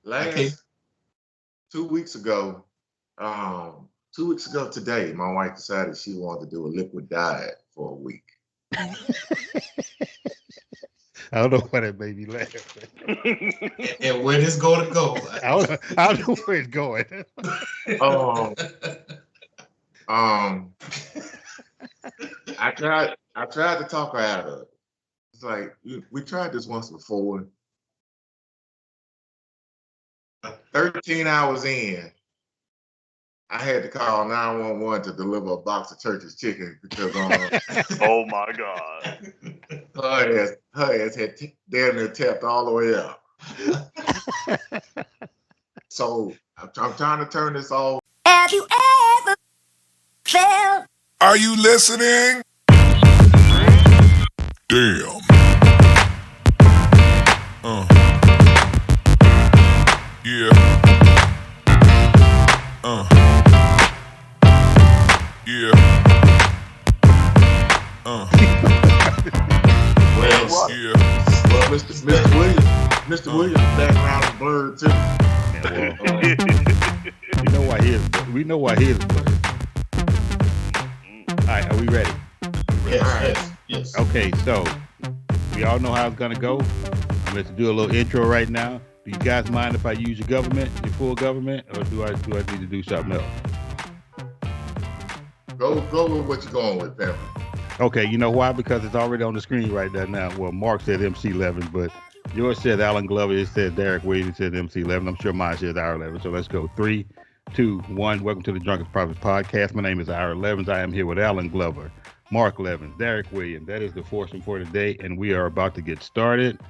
Last 2 weeks ago, 2 weeks ago today, my wife decided she wanted to do a liquid diet for a week. I don't know why that made me laugh. And where this going to go? I don't know where it's going. Um, um, I tried to talk her out of it. It's like we tried this once before. 13 hours in, I had to call 911 to deliver a box of Church's chicken because Oh my God. her ass had damn near tapped all the way out. So I'm trying to turn this off. Have you ever felt? Are you listening? Damn. Yeah. Yeah. Well, Yeah. well, Mr. Williams' background is blurred too. Yeah, well, we know why he is blurred. All right, are we ready? Yes. Okay, so we all know how it's gonna go. I'm going to do a little intro right now. Do you guys mind if I use your full government, or do I need to do something else? Go with what you're going with, Pam. Okay, you know why? Because it's already on the screen right there now. Well, Mark said MC11, but yours said Alan Glover. It said Derek Williams. It said MC11. I'm sure mine says R11. So let's go. 3, 2, 1. Welcome to the Drunken Prophets podcast. My name is R11. I am here with Alan Glover, Mark Levins, Derek Williams. That is the foursome for today, and we are about to get started.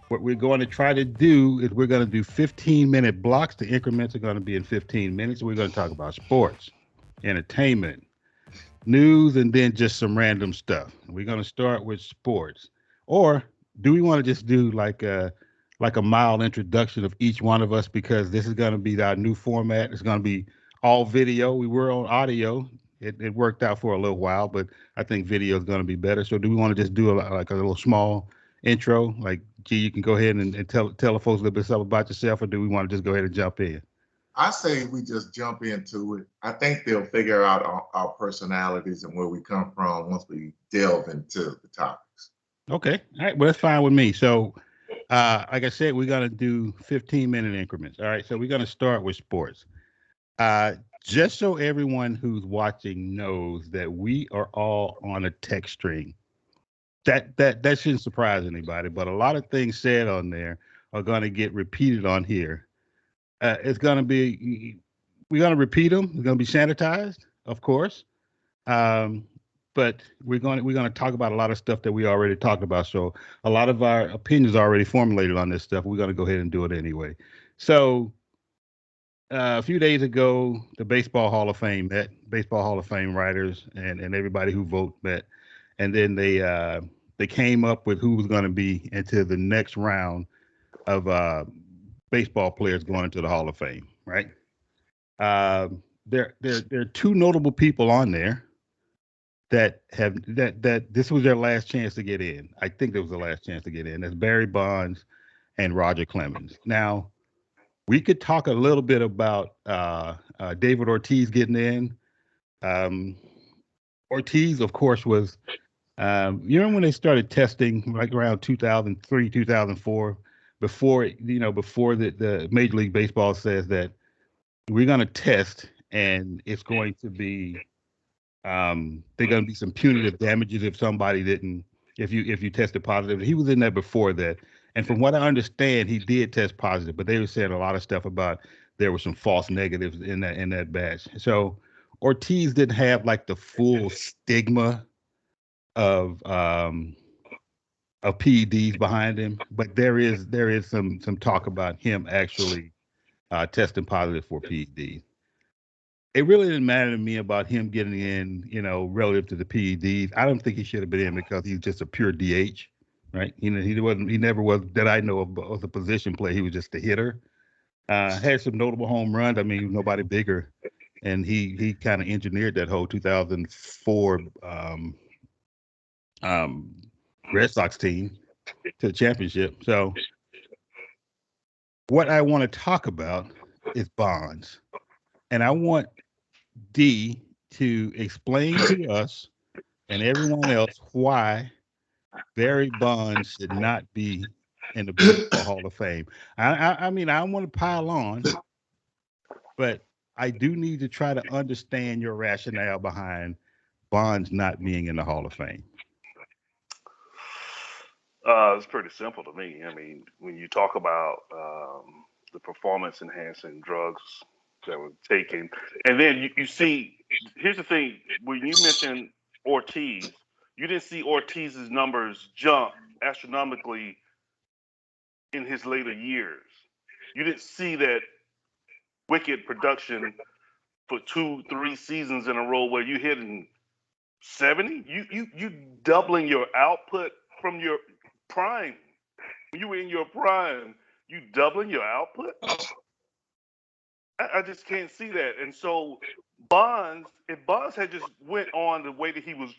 What we're going to try to do is we're going to do 15-minute blocks. The increments are going to be in 15 minutes. We're going to talk about sports, entertainment, news, and then just some random stuff. We're going to start with sports. Or do we want to just do like a mild introduction of each one of us, because this is going to be our new format. It's going to be all video. We were on audio. It worked out for a little while, but I think video is going to be better. So do we want to just do a little small intro? Like, G, you can go ahead and tell the folks a little bit something about yourself, or do we want to just go ahead and jump in? I say we just jump into it. I think they'll figure out our personalities and where we come from once we delve into the topics. Okay. All right. Well, that's fine with me. So, like I said, we're going to do 15-minute increments. All right. So we're going to start with sports. Just so everyone who's watching knows that we are all on a text string. That shouldn't surprise anybody, but a lot of things said on there are going to get repeated on here. We're going to repeat them. We're going to be sanitized, of course. But we're going to talk about a lot of stuff that we already talked about. So a lot of our opinions are already formulated on this stuff. We're going to go ahead and do it anyway. So a few days ago, the Baseball Hall of Fame met. Baseball Hall of Fame writers and everybody who vote met. And then they came up with who was going to be into the next round of baseball players going into the Hall of Fame, right? There are two notable people on there that this was their last chance to get in. I think it was the last chance to get in. That's Barry Bonds and Roger Clemens. Now, we could talk a little bit about David Ortiz getting in. Ortiz, of course, was you remember when they started testing like around 2003, 2004, before the Major League Baseball says that we're going to test and it's going to be they're going to be some punitive damages if you tested positive. He was in there before that. And from what I understand, he did test positive, but they were saying a lot of stuff about there were some false negatives in that batch. So Ortiz didn't have like the full stigma of PEDs behind him, but there is some talk about him actually testing positive for PEDs. It really didn't matter to me about him getting in, relative to the PEDs. I don't think he should have been in because he's just a pure DH, right? He never was that I know of was a position player. He was just a hitter. Had some notable home runs. I mean, nobody bigger, and he kind of engineered that whole 2004 Red Sox team to the championship. So What I want to talk about is bonds. And I want D to explain to us and everyone else why Barry Bonds should not be in the Baseball Hall of Fame. I mean, I don't want to pile on, but I do need to try to understand your rationale behind Bonds not being in the Hall of Fame. It's pretty simple to me. I mean, when you talk about the performance enhancing drugs that were taken, and then you see, here's the thing: when you mentioned Ortiz, you didn't see Ortiz's numbers jump astronomically in his later years. You didn't see that wicked production for 2, 3 seasons in a row where you hitting 70. You doubling your output from your prime. When you were in your prime, you doubling your output. I just can't see that. And so Bonds, if Bonds had just went on the way that he was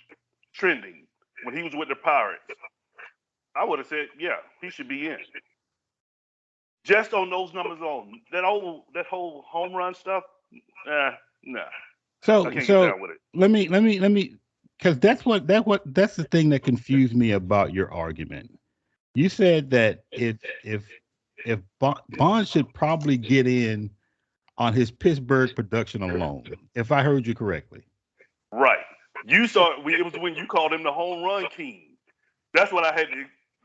trending when he was with the Pirates, I would have said, yeah, he should be in. Just on those numbers alone, that whole home run stuff, nah. So I can't get so down with it. let me because that's the thing that confused me about your argument. You said that if Bonds should probably get in on his Pittsburgh production alone, if I heard you correctly. Right. You saw it was when you called him the home run king. That's what I had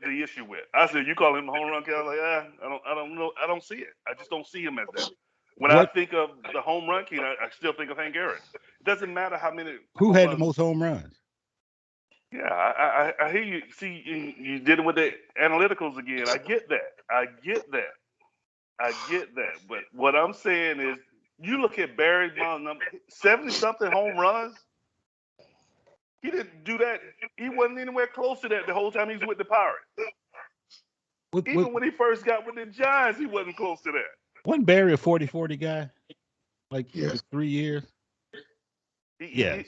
the issue with. I said you call him the home run king. I was like, I don't know. I don't see it. I just don't see him as that. When I think of the home run king, I still think of Hank Aaron. It doesn't matter how many. Who had the most home runs? Yeah, I hear you. See, you did it with the analyticals again. I get that. But what I'm saying is, you look at Barry Bonds' number, 70-something home runs. He didn't do that. He wasn't anywhere close to that the whole time he was with the Pirates. Even when he first got with the Giants, he wasn't close to that. Wasn't Barry a 40-40 guy? Like Yes. 3 years? He did.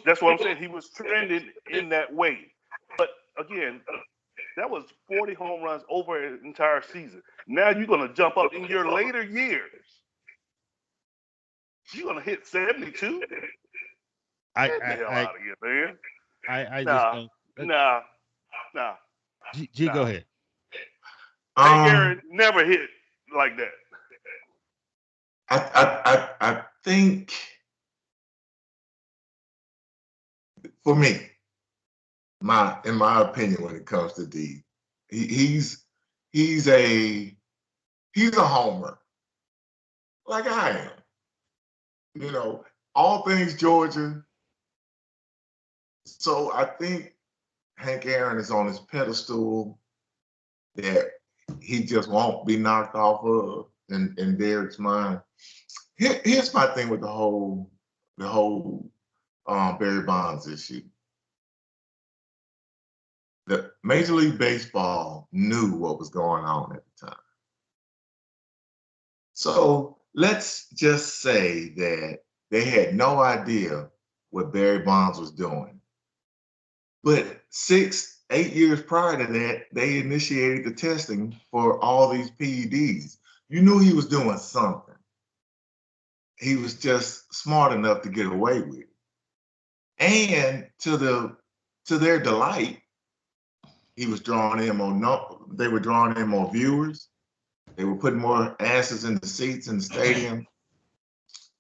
That's what I'm saying. He was trending in that way. But again, that was 40 home runs over an entire season. Now you're going to jump up in your later years. You're going to hit 72? Get the hell out of here, man. I just don't. Nah. G, go ahead. Hank Aaron never hit like that. I think for me, in my opinion, when it comes to D, he's a homer, like I am. You know, all things Georgia. So I think Hank Aaron is on his pedestal that he just won't be knocked off of in Derek's mind. Here's my thing with the whole Barry Bonds issue. The Major League Baseball knew what was going on at the time. So let's just say that they had no idea what Barry Bonds was doing. But 6-8 years prior to that, they initiated the testing for all these PEDs. You knew he was doing something. He was just smart enough to get away with it. And to their delight, he was drawing in more. They were drawing in more viewers. They were putting more asses in the seats in the stadium.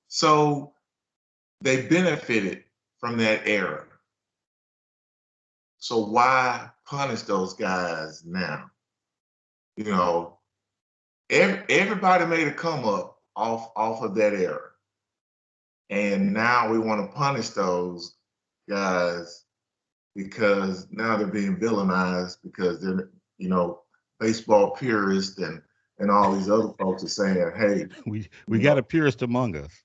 So they benefited from that era. So why punish those guys now? You know, everybody made a come up off of that era. And now we want to punish those guys because now they're being villainized because they're, baseball purists and all these other folks are saying, hey. We got a purist among us.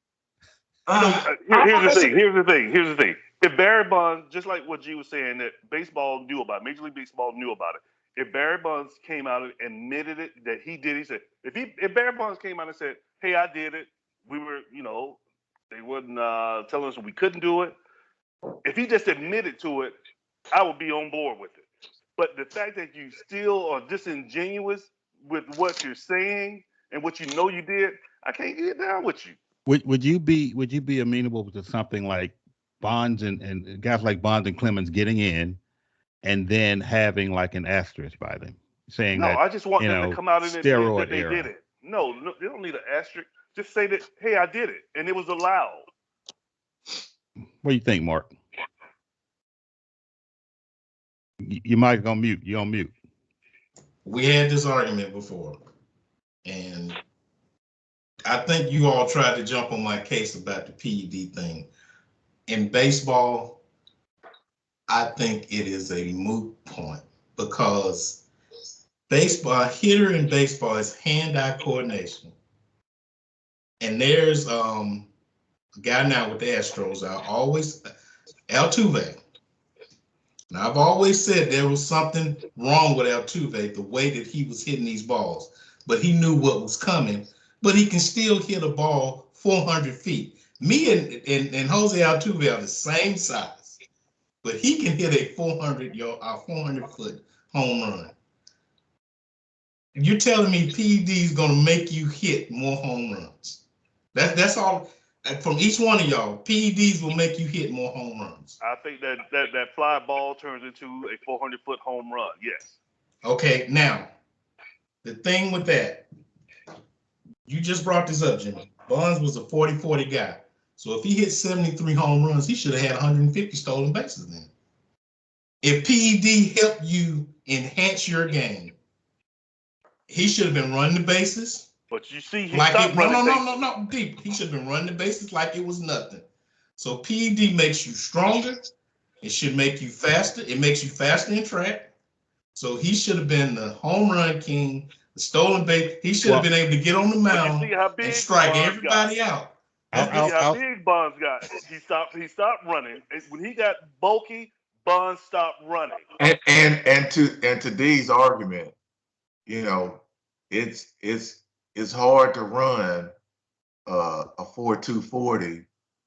Here's the thing. If Barry Bonds, just like what G was saying, that baseball knew about it, Major League Baseball knew about it. If Barry Bonds came out and admitted it, that he did, he said, if Barry Bonds came out and said, hey, I did it, we were, they wouldn't tell us we couldn't do it. If he just admitted to it, I would be on board with it. But the fact that you still are disingenuous with what you're saying and what you know you did, I can't get down with you. Would you be amenable to something like Bonds and guys like Bonds and Clemens getting in and then having like an asterisk by them saying No, that, I just want them to come out and admit that steroid they era? did it. No, they don't need an asterisk. Just say that, hey, I did it, and it was allowed. What do you think, Mark? You might go mute. You on mute. We had this argument before, and I think you all tried to jump on my case about the PED thing. In baseball, I think it is a moot point because baseball, a hitter in baseball is hand-eye coordination. And there's a guy now with the Astros, Altuve. Now, I've always said there was something wrong with Altuve, the way that he was hitting these balls, but he knew what was coming, but he can still hit a ball 400 feet. Me and Jose Altuve are the same size, but he can hit a 400-foot home run. You're telling me PED is going to make you hit more home runs? That's all. From each one of y'all, PEDs will make you hit more home runs. I think that fly ball turns into a 400-foot home run. Yes. Okay, now the thing with that, you just brought this up, Jimmy. Bonds was a 40-40 guy. So if he hit 73 home runs, he should have had 150 stolen bases then. If PED helped you enhance your game, he should have been running the bases. But you see, he like stopped running. No, deep. He should have been running the bases like it was nothing. So PED makes you stronger. It should make you faster. It makes you faster in track. So he should have been the home run king, the stolen base. He should have been able to get on the mound and strike everybody out. You see how big Bonds got. He stopped running. When he got bulky, Bonds stopped running. And to D's argument, you know, it's hard to run a 4.240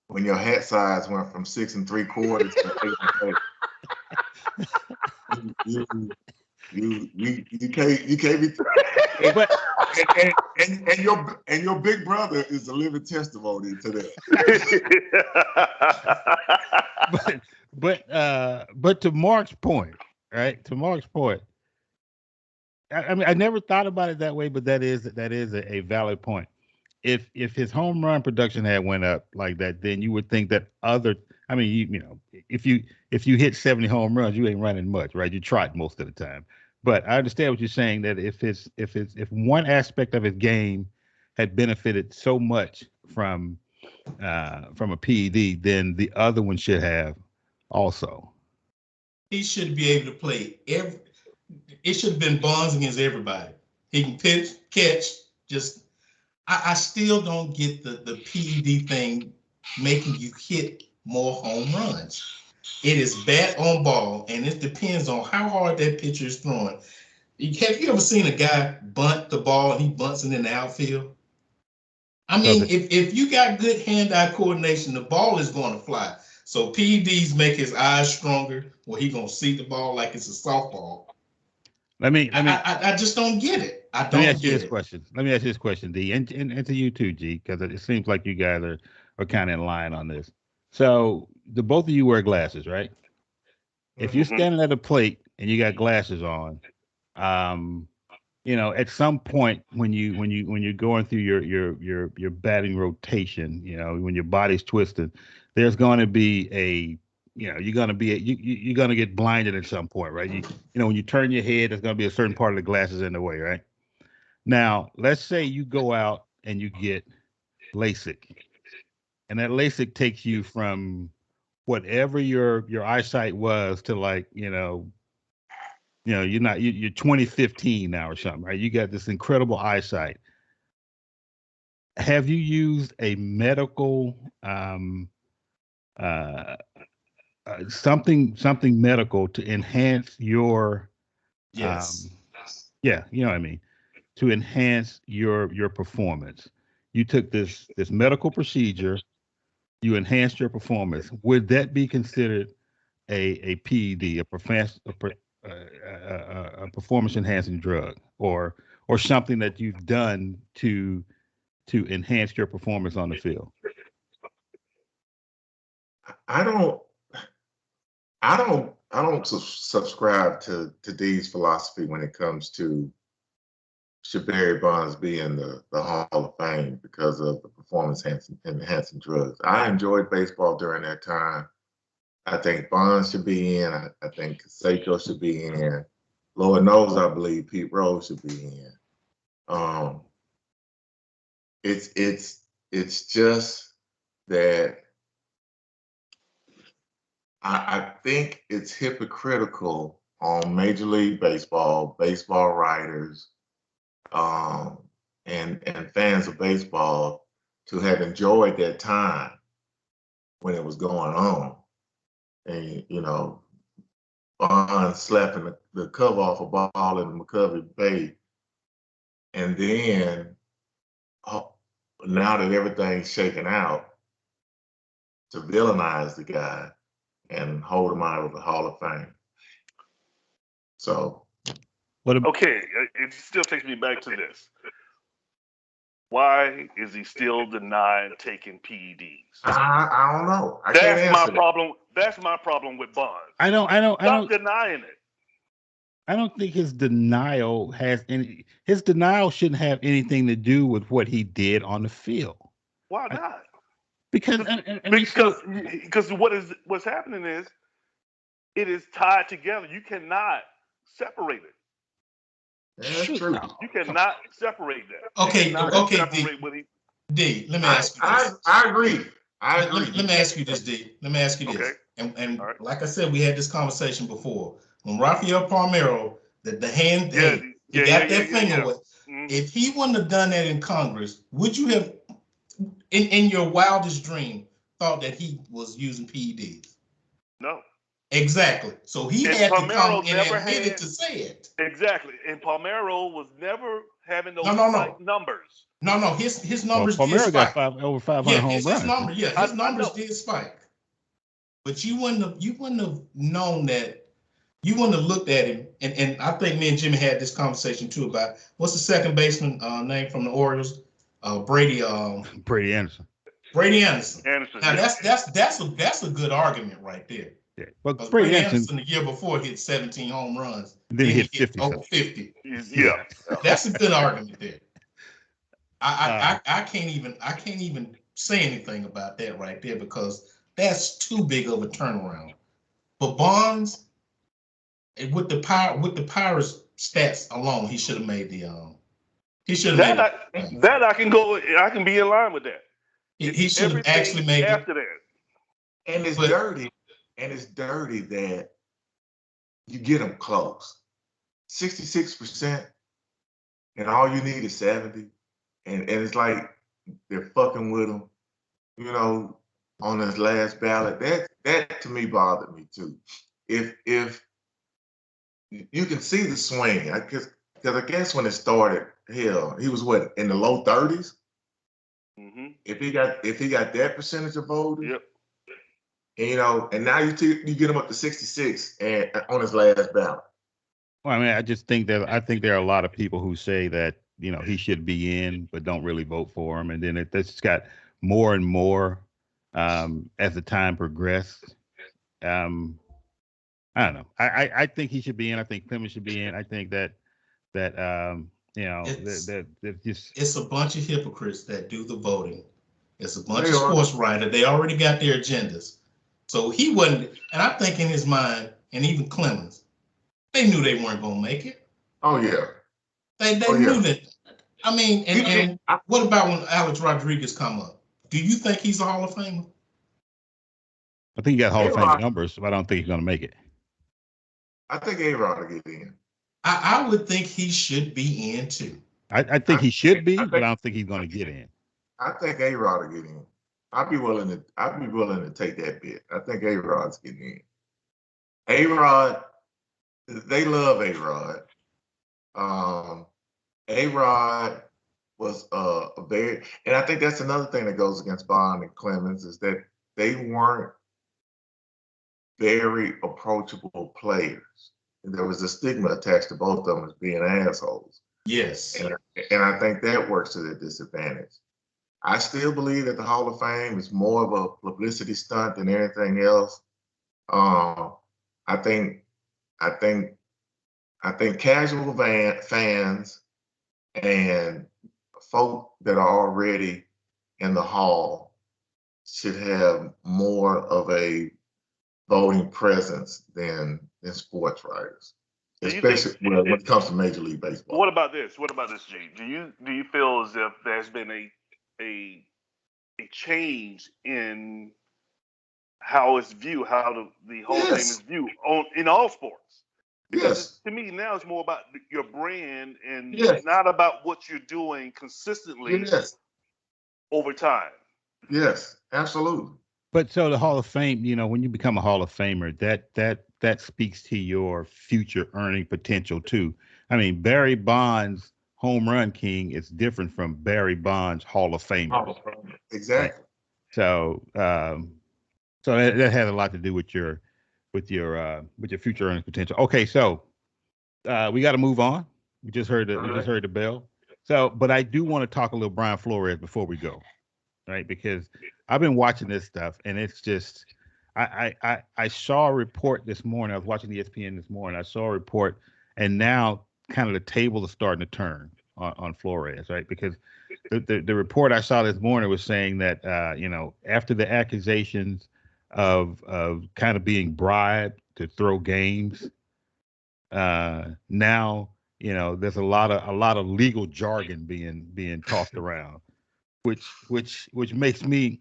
when your hat size went from 6 3/4 to 8 1/8. You can't be. And your big brother is a living testimony to that. But to Mark's point, right? To Mark's point, I mean, I never thought about it that way, but that is a valid point. If his home run production had went up like that, then you would think that I mean, you know, if you hit 70 home runs, you ain't running much, right? You trot most of the time. But I understand what you're saying, that if one aspect of his game had benefited so much from a PED, then the other one should have also. He should be able to play it should have been Bonds against everybody. He can pitch, catch, just I still don't get the PED thing making you hit more home runs. It is bat on ball, and it depends on how hard that pitcher is throwing. Have you ever seen a guy bunt the ball and he bunts it in the outfield? I mean, if you got good hand-eye coordination, the ball is going to fly. So PEDs make his eyes stronger, where he's going to see the ball like it's a softball. I just don't get it. Let me ask you this question, D, and to you too, G, because it seems like you guys are kind of in line on this. So the both of you wear glasses, right? If you're standing at a plate and you got glasses on, you know, at some point when you're going through your batting rotation, you know, when your body's twisted, there's going to be you're going to get blinded at some point, right? You know, when you turn your head, there's going to be a certain part of the glasses in the way, right? Now, let's say you go out and you get LASIK, and that LASIK takes you from whatever your eyesight was to, like, you're 2015 now or something, right? You got this incredible eyesight. Have you used a medical something medical to enhance your yes you know what I mean, to enhance your performance? You took this medical procedure, you enhanced your performance. Would that be considered a PED, a performance enhancing drug, or or something that you've done to enhance your performance on the field? I don't subscribe to D's philosophy when it comes to should Barry Bonds be in the Hall of Fame because of the performance enhancing drugs. I enjoyed baseball during that time. I think Bonds should be in. I think Seiko should be in. Lord knows I believe Pete Rose should be in. It's just that I think it's hypocritical on Major League Baseball, baseball writers, and fans of baseball to have enjoyed that time when it was going on. And, Bond slapping the cover off a ball in McCovey Bay. And then, now that everything's shaken out, to villainize the guy and hold him out of the Hall of Fame. So. Okay, it still takes me back to this. Why is he still denying taking PEDs? I don't know. That's my problem. That's my problem with Bonds. Stop denying it. I don't think his denial his denial shouldn't have anything to do with what he did on the field. Why not? Because what's happening is it is tied together. You cannot separate it. That's true. You cannot separate that. Okay, D, let me ask you this. I agree. Let me ask you this, D. Let me ask you this. Okay. And right. Like I said, we had this conversation before. When Rafael Palmeiro, the hand, he got that finger away. Mm-hmm. If he wouldn't have done that in Congress, would you have, in your wildest dream, thought that he was using PEDs? No. Exactly. So he had to come and admit it to say it. Exactly. And Palmeiro was never having those numbers. No. His numbers did Palmeiro spike. got over 500 home runs. His numbers did spike. But you wouldn't have known that. You wouldn't have looked at him. And I think me and Jimmy had this conversation too about what's the second baseman name from the Orioles? Brady Anderson. Brady Anderson. Now yeah. that's a good argument right there. Yeah. Well, Brady Anderson the year before hit 17 home runs. Then he hit 50. Over 50. Yeah. That's a good argument there. I can't even say anything about that right there because that's too big of a turnaround. But Bonds, with the Pirates stats alone, he should have made the I can be in line with that. He should have actually made after that. And it's dirty. And it's dirty that you get them close. 66%, and all you need is 70. And it's like they're fucking with him, on his last ballot. That to me bothered me too. If you can see the swing, because I guess when it started, hell, he was in the low 30s. Mm-hmm. If he got that percentage of voters, yep. And now you get him up to 66 and on his last ballot. Well, I mean, I think there are a lot of people who say that he should be in, but don't really vote for him, and then it's got more and more as the time progressed. I don't know. I think he should be in. I think Clemens should be in. I think that it's a bunch of hypocrites that do the voting. It's a bunch of sports writers. They already got their agendas. So he wasn't, and I think in his mind, and even Clemens, they knew they weren't going to make it. Oh yeah. They knew that. I mean, and what about when Alex Rodriguez come up? Do you think he's a Hall of Famer? I think he got Hall of Fame numbers, but I don't think he's going to make it. I think A-Rod will get in. I would think he should be in too. I think he should be, but I don't think he's going to get in. I think A-Rod will get in. I'd be willing to take that bit. I think A-Rod's getting in. A-Rod, they love A-Rod. A-Rod was and I think that's another thing that goes against Bond and Clemens is that they weren't very approachable players. And there was a stigma attached to both of them as being assholes. Yes. And I think that works to their disadvantage. I still believe that the Hall of Fame is more of a publicity stunt than anything else. I think I think I think casual fans and folk that are already in the hall should have more of a voting presence than sports writers, Do you think? especially when it comes to Major League Baseball. What about this? What about this, G? Do you feel as if there's been a change in how it's viewed, how the Hall of Fame is Yes, viewed in all sports? Because yes, to me now it's more about your brand and yes, not about what you're doing consistently yes, over time. yes, absolutely. But so the Hall of Fame, when you become a Hall of Famer, that speaks to your future earning potential too. I mean, Barry Bonds home run king is different from Barry Bonds Hall of Famer, right? Exactly. So, so that has a lot to do with your future earning potential. Okay, so we got to move on. We just heard the bell. So, but I do want to talk a little Brian Flores before we go, right? Because I've been watching this stuff, and it's just I saw a report this morning. I was watching ESPN this morning. I saw a report, and now kind of the table is starting to turn on Flores, right? Because the report I saw this morning was saying that after the accusations of kind of being bribed to throw games, now there's a lot of legal jargon being tossed around, which makes me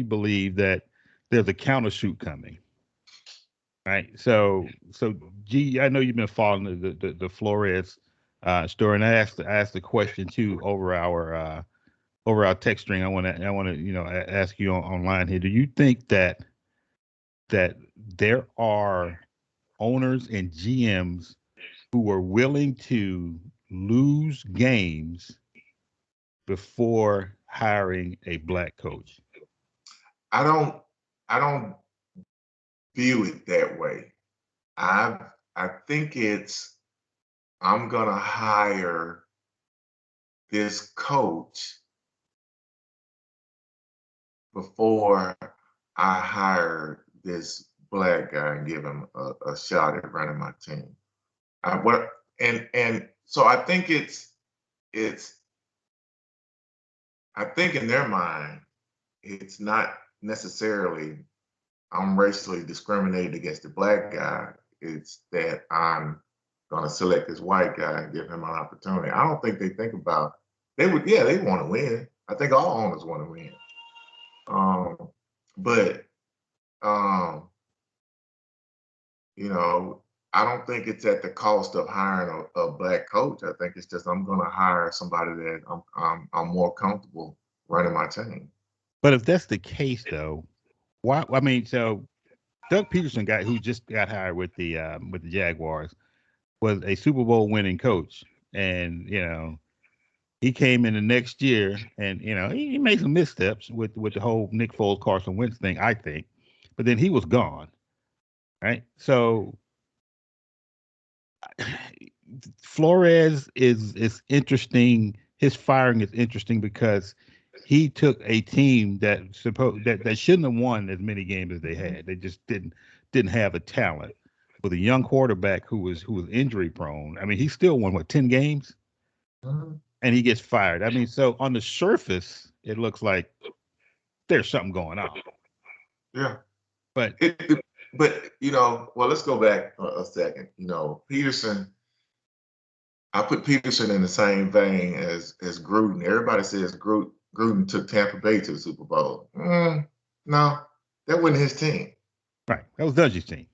believe that there's a countershoot coming, right? So G, I know you've been following the Flores story, and I asked the question too over our text string. I want to ask you online here. Do you think that there are owners and GMs who are willing to lose games before hiring a black coach? I don't I don't view it that way. I I think it's I'm gonna hire this coach before I hire this black guy and give him a shot at running my team. What and so it's I think in their mind it's not necessarily I'm racially discriminated against the black guy. It's that I'm gonna select this white guy and give him an opportunity. I don't think they think about they would they want to win. I think all owners want to win. Um, but um, you know, I don't think it's at the cost of hiring a black coach. I think it's just I'm gonna hire somebody that I'm more comfortable running my team. But if that's the case, though, why? I mean, so Doug Peterson, guy who just got hired with the Jaguars, was a Super Bowl winning coach, and he came in the next year, and he made some missteps with the whole Nick Foles Carson Wentz thing, I think, but then he was gone, right? So Flores is interesting. His firing is interesting because he took a team that shouldn't have won as many games as they had. They just didn't have the talent. With a young quarterback who was injury prone. I mean, he still won 10 games, Mhm. and he gets fired. I mean, so on the surface, it looks like there's something going on. Yeah. But But well, let's go back a second. Peterson. I put Peterson in the same vein as Gruden. Everybody says Gruden took Tampa Bay to the Super Bowl. No, that wasn't his team. right, that was Dungy's team.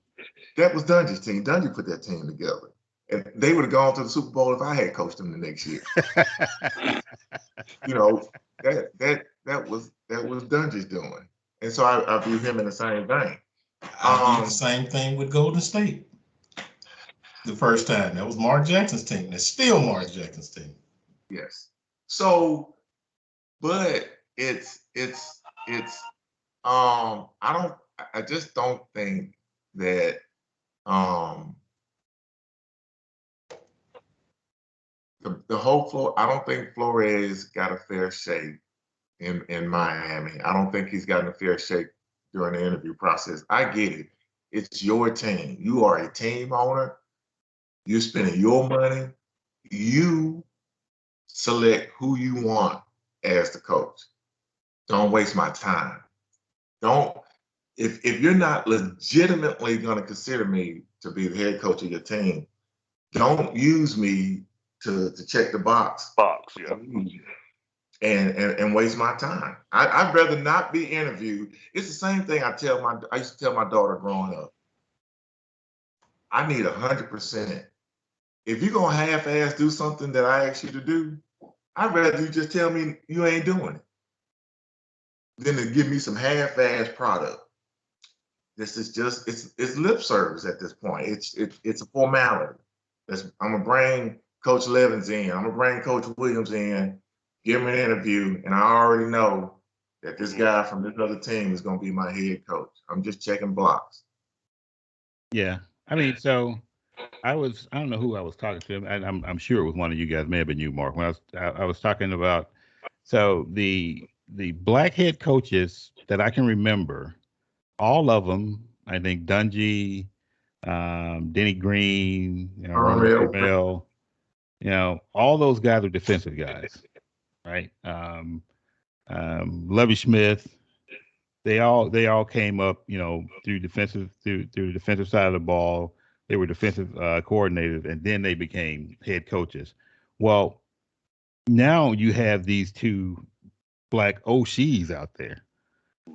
That was Dungy's team. Dungy put that team together, and they would have gone to the Super Bowl if I had coached them the next year. You know that was Dungy's doing, and so I view him in the same vein. I did the same thing with Golden State the first time. That was Mark Jackson's team. That's still Mark Jackson's team. Yes. So, but I just don't think that the whole floor. I don't think Flores got a fair shake in Miami. I don't think he's gotten a fair shake during the interview process. I get it. It's your team. You are a team owner. You're spending your money. You select who you want as the coach. Don't waste my time. Don't if you're not legitimately going to consider me to be the head coach of your team, don't use me to check the box. Yeah. And waste my time. I'd rather not be interviewed. It's the same thing I used to tell my daughter growing up. I need 100%. If you're gonna half-ass do something that I ask you to do, I'd rather you just tell me you ain't doing it than to give me some half-ass product. This is just it's lip service at this point. It's a formality. I'm gonna bring Coach Levens in. I'm gonna bring Coach Williams in. Give him an interview, and I already know that this guy from this other team is going to be my head coach. I'm just checking blocks. Yeah, I mean, so I don't know who I was talking to, and I'm sure it was one of you guys, may have been you, Mark. When I was talking about, so the black head coaches that I can remember, all of them, I think Dungy, Denny Green, Ronald Carmel, all those guys are defensive guys, right? Lovie Smith, they all came up, through the defensive side of the ball. They were defensive coordinators, and then they became head coaches. Well, now you have these two black OCs out there,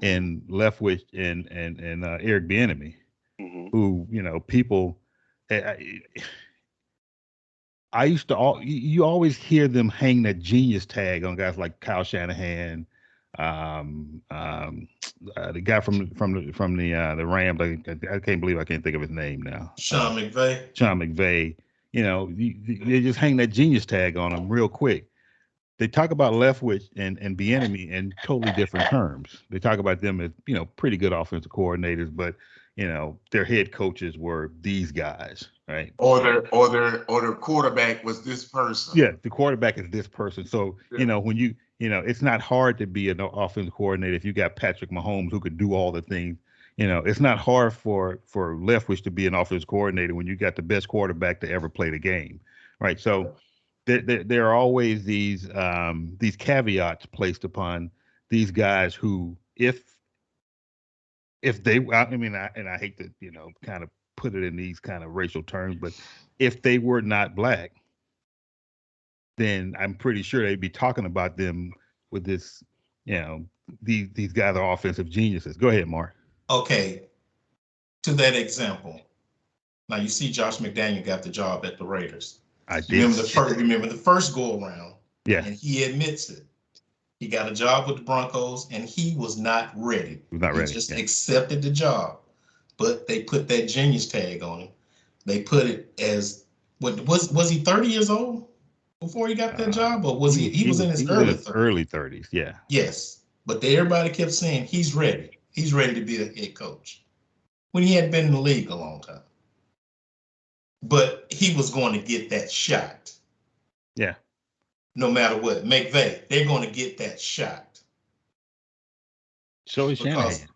and Leftwich and Eric Bieniemy, who people. I used to you always hear them hang that genius tag on guys like Kyle Shanahan, the guy from the Rams. I can't believe I can't think of his name now. Sean McVay. Sean McVay. They just hang that genius tag on him real quick. They talk about Leftwich and Bieniemy in totally different terms. They talk about them as pretty good offensive coordinators, but their head coaches were these guys, right? Or their quarterback was this person. Yeah, the quarterback is this person. So when it's not hard to be an offensive coordinator if you got Patrick Mahomes who could do all the things. It's not hard for Leftwich to be an offensive coordinator when you got the best quarterback to ever play the game, right? So there are always these caveats placed upon these guys who, if they, and I hate to kind of put it in these kind of racial terms, but if they were not black, then I'm pretty sure they'd be talking about them with this, these guys are offensive geniuses. Go ahead, Mark. Okay, to that example, now you see Josh McDaniel got the job at the Raiders. I did. Remember the first go around. Yeah. And he admits it. He got a job with the Broncos, and he was not ready. He was not ready. He just accepted the job, but they put that genius tag on him. They put it as was he 30 years old before he got that job, or was he was in his early 30s? Yeah. Yes, but everybody kept saying he's ready. He's ready to be a head coach when he hadn't been in the league a long time. But he was going to get that shot. Yeah. No matter what, McVay, they're going to get that shot. So is Shanahan.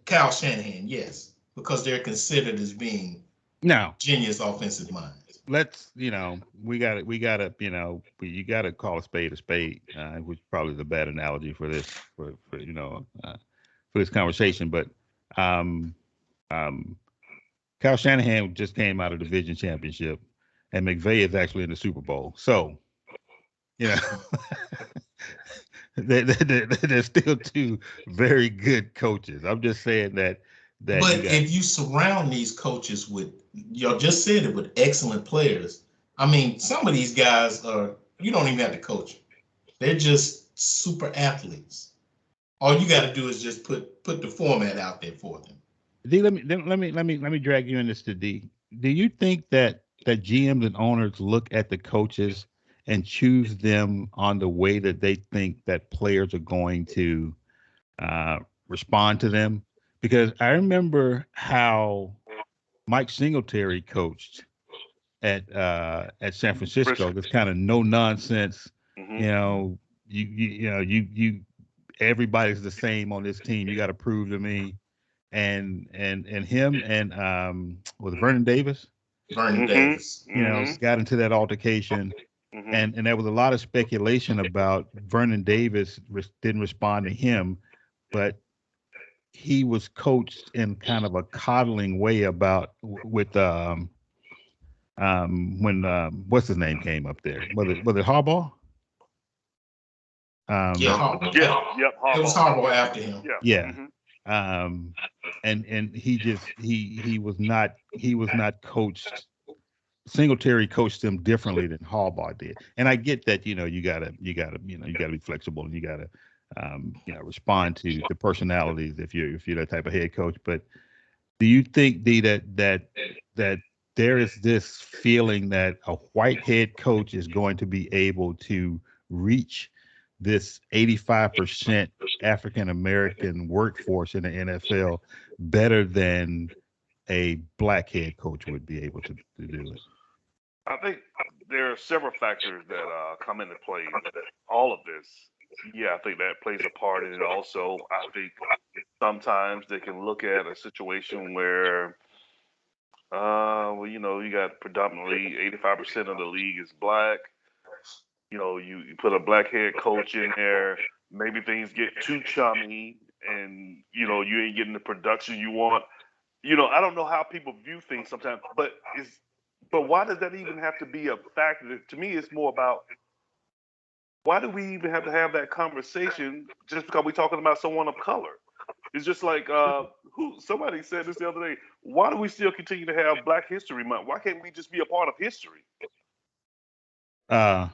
Kyle Shanahan, yes, because they're considered as being genius offensive minds. Let's, we got to, you got to call a spade, which probably is a bad analogy for this, for this conversation. But Kyle Shanahan just came out of the division championship, and McVay is actually in the Super Bowl. So, they're still two very good coaches. I'm just saying that. But if you surround these coaches with, y'all just said it, with excellent players, I mean, some of these guys you don't even have to coach them. They're just super athletes. All you got to do is just put the format out there for them. D, let me drag you in this to D. Do you think that GMs and owners look at the coaches and choose them on the way that they think that players are going to respond to them? Because I remember how Mike Singletary coached at San Francisco. This kind of no nonsense. Mhm. You know, you everybody's the same on this team. You got to prove to me. And him and was it Vernon Davis, Vernon Mhm. Davis. you know, Mhm. got into that altercation. Mhm. And there was a lot of speculation about Vernon Davis didn't respond to him, but he was coached in kind of a coddling way about with when what's his name came up there. Was it Harbaugh? Yeah, Yeah. Yep. it was Harbaugh. Harbaugh after him. Yeah. Yeah. Mhm. Um, and he was not coached. Singletary coached them differently than Harbaugh did, and I get that. You gotta be flexible, and you gotta respond to the personalities if you're that type of head coach. But do you think that there is this feeling that a white head coach is going to be able to reach this 85% African American workforce in the NFL better than a black head coach would be able to do it? I think there are several factors that come into play. All of this, yeah, I think that plays a part in it. Also, I think sometimes they can look at a situation where, well, you got predominantly 85% of the league is black. You put a black head coach in there, maybe things get too chummy, and you ain't getting the production you want. I don't know how people view things sometimes, but why does that even have to be a factor? To me, it's more about why do we even have to have that conversation just because we're talking about someone of color? It's just like somebody said this the other day. Why do we still continue to have Black History Month? Why can't we just be a part of history? Uh,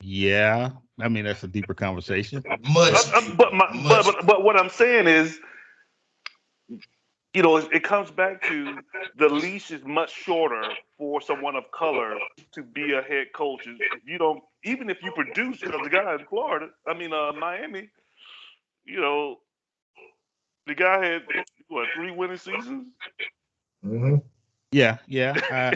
yeah. I mean, that's a deeper conversation. Much deeper. Much. But what I'm saying is, it comes back to the leash is much shorter for someone of color to be a head coach. If you don't, even if you produce, because the guy in Florida, Miami, you know, the guy had what 3 winning seasons. hmm Yeah, yeah.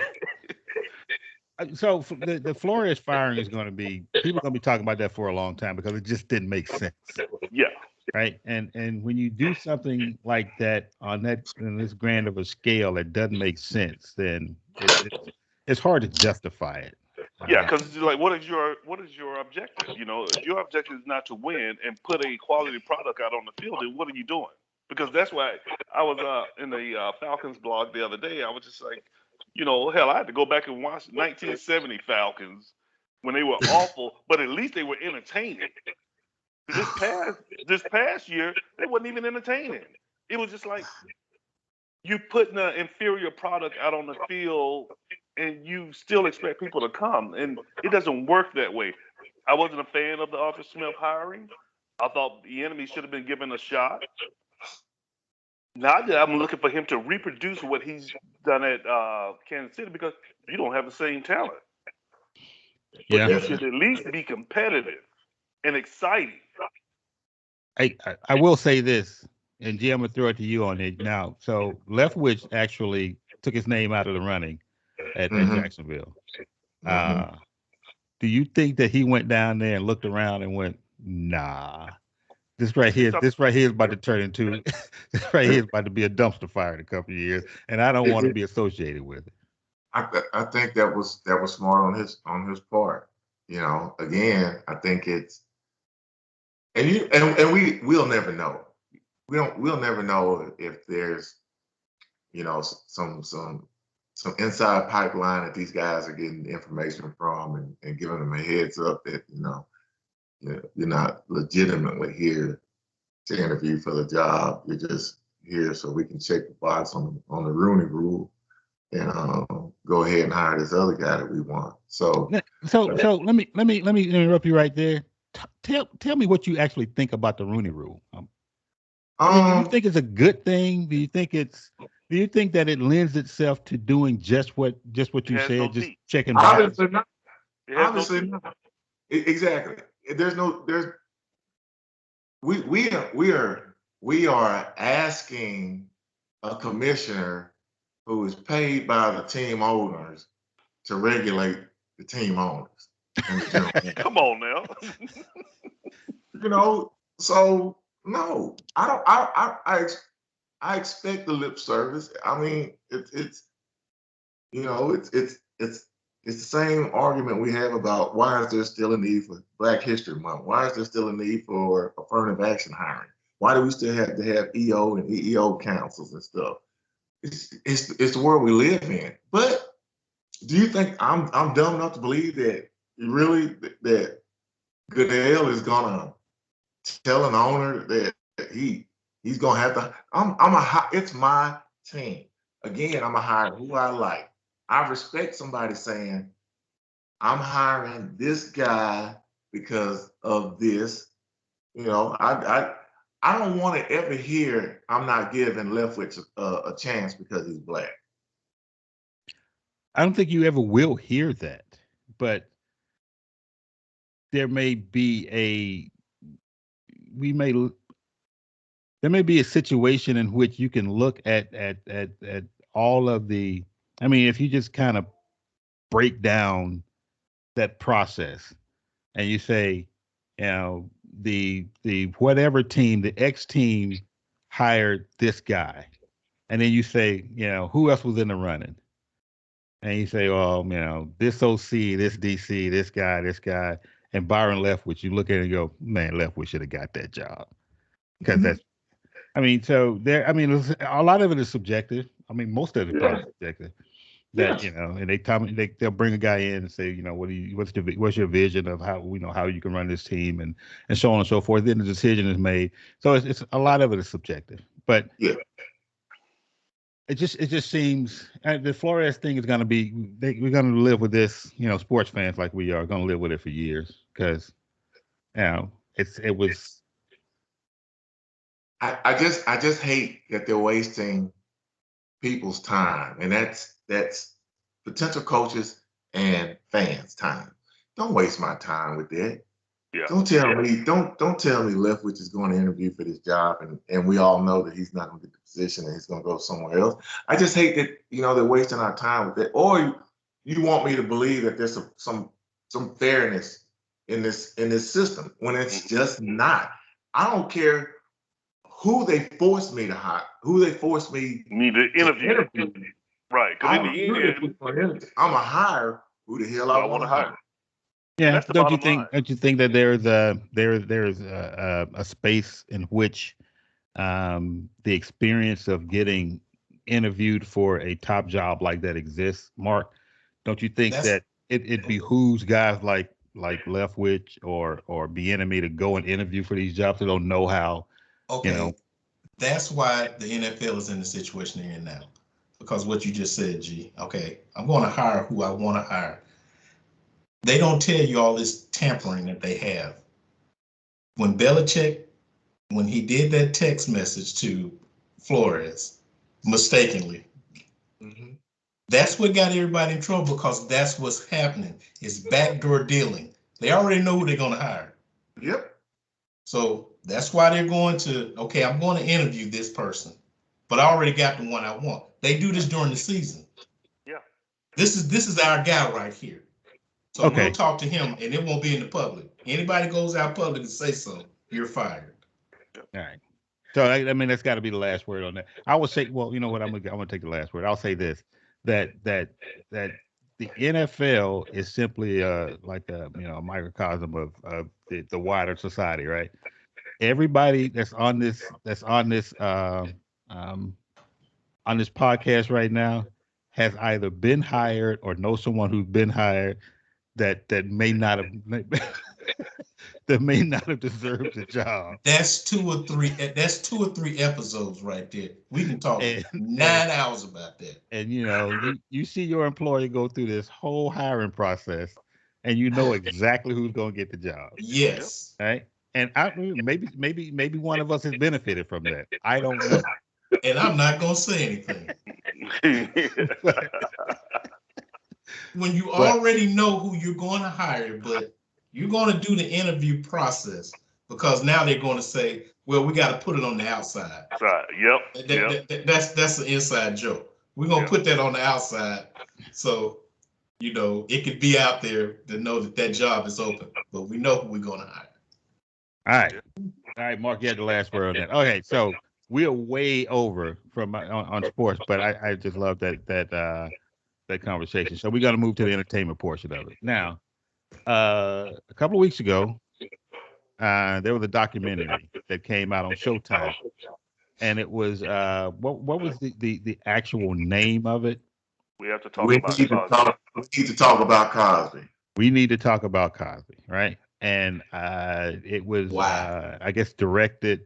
So the Flores firing is going to be people are going to be talking about that for a long time because it just didn't make sense, Yeah, right? And when you do something like that on this grand of a scale that doesn't make sense, then it's hard to justify it. yeah, because like, what is your objective? If your objective is not to win and put a quality product out on the field, then what are you doing? Because that's why I was in the Falcons blog the other day. I was just like, hell, I had to go back and watch 1970 Falcons when they were awful, but at least they were entertaining. This past year, they wasn't even entertaining. It was just like you putting an inferior product out on the field, and you still expect people to come, and it doesn't work that way. I wasn't a fan of the Arthur Smith hiring. I thought the enemy should have been given a shot. Now that I'm looking for him to reproduce what he's done at Kansas City because you don't have the same talent, but Yeah, you should at least be competitive and exciting. I will say this, and Jim, I'm gonna throw it to you on it now. So Leftwich actually took his name out of the running at hmm Jacksonville. hmm Uh, do you think that he went down there and looked around and went, nah, It's up. this right here is about to turn into this right here is about to be a dumpster fire in a couple of years, and I don't want to be associated with it. I think that was smart on his part. Again, I think it's and we'll never know. We'll never know if there's some inside pipeline that these guys are getting information from and giving them a heads up that you're not legitimately here to interview for the job. You're just here so we can check the box on the Rooney Rule and go ahead and hire this other guy that we want. So So let me interrupt you right there. Tell me what you actually think about the Rooney Rule. I mean, do you think it's a good thing? Do you think that it lends itself to doing just what It you has no said, just teeth. checking boxes? obviously not. It has no Obviously teeth. not. Exactly. There's we are asking a commissioner who is paid by the team owners to regulate the team owners and the general manager. Come on now. You know, so no, I don't. I expect the lip service. I mean, it's you know, it's the same argument we have about why is there still a need for Black History Month? Why is there still a need for affirmative action hiring? Why do we still have to have EO and EEO councils and stuff? It's the world we live in. But do you think I'm dumb enough to believe that really that Goodell is gonna tell an owner that he's gonna have to? It's my team. Again, I'm gonna hire who I like. I respect somebody saying, I'm hiring this guy because of this. You know, I don't want to ever hear I'm not giving Leftwich a chance because he's Black. I don't think you ever will hear that, but there may be there may be a situation in which you can look at all of the. I mean, if you just kind of break down that process and you say, you know, the whatever team, the X team hired this guy, and then you say, you know, who else was in the running? And you say, oh, you know, this OC, this DC, this guy, and Byron Leftwich. You look at it and go, man, Leftwich should have got that job because that's. I mean, so there. I mean, a lot of it is subjective. I mean, most of it is probably subjective. That you know, and they'll bring a guy in and say, you know, what's your vision of how how you can run this team and so on and so forth. Then the decision is made. So it's a lot of it is subjective, but it just seems the Flores thing is going to be we're going to live with this. You know, sports fans like we are going to live with it for years because you know it was. I just hate that they're wasting people's time, and that's potential coaches and fans' time. Don't waste my time with that. Yeah. Don't tell me Leftwich is going to interview for this job, and we all know that he's not going to get the position and he's going to go somewhere else. I just hate that they're wasting our time with that. Or you want me to believe that there's some fairness in this system when it's just not. I don't care who they force me to hire, who they force me need to interview. Right. Because in the end, I'm a hire who the hell I want to hire. Yeah, don't you think that there's a space in which the experience of getting interviewed for a top job like that exists, Mark? Don't you think that it behooves guys like Leftwich or Bieniemy to go and interview for these jobs? They don't know how. Okay, that's why the NFL is in the situation they're in now, because what you just said, G. Okay, I'm going to hire who I want to hire. They don't tell you all this tampering that they have. When Belichick, when he did that text message to Flores, mistakenly, that's what got everybody in trouble because that's what's happening. It's backdoor dealing. They already know who they're going to hire. Yep. So that's why they're going to, okay, I'm going to interview this person, but I already got the one I want. They do this during the season. Yeah. This is our guy right here. So we'll talk to him, and it won't be in the public. Anybody goes out public and say something, you're fired. All right. So I mean, that's got to be the last word on that. I would say, well, you know what? I'm gonna take the last word. I'll say this: that the NFL is simply like a microcosm of the wider society, right? Everybody that's on this podcast right now has either been hired or knows someone who's been hired that may not have that may not have deserved the job. That's two or three episodes right there. We can talk 9 hours about that. And you see your employer go through this whole hiring process, and you know exactly who's going to get the job. Yes. Right. And maybe one of us has benefited from that. I don't know. And I'm not going to say anything. When you already know who you're going to hire, but you're going to do the interview process because now they're going to say, well, we got to put it on the outside. Right. Yep. That's an inside joke. We're going to put that on the outside. So You know, it could be out there to know that job is open, but we know who we're going to hire. All right, Mark, you had the last word on that. Okay, so we are way over from on sports, but I just love that conversation. So we got to move to the entertainment portion of it now. A couple of weeks ago, there was a documentary that came out on Showtime, and it was what was the actual name of it? We have to talk about Cosby. We need to talk about Cosby. We need to talk about Cosby, right? And it was, Wow. I guess, directed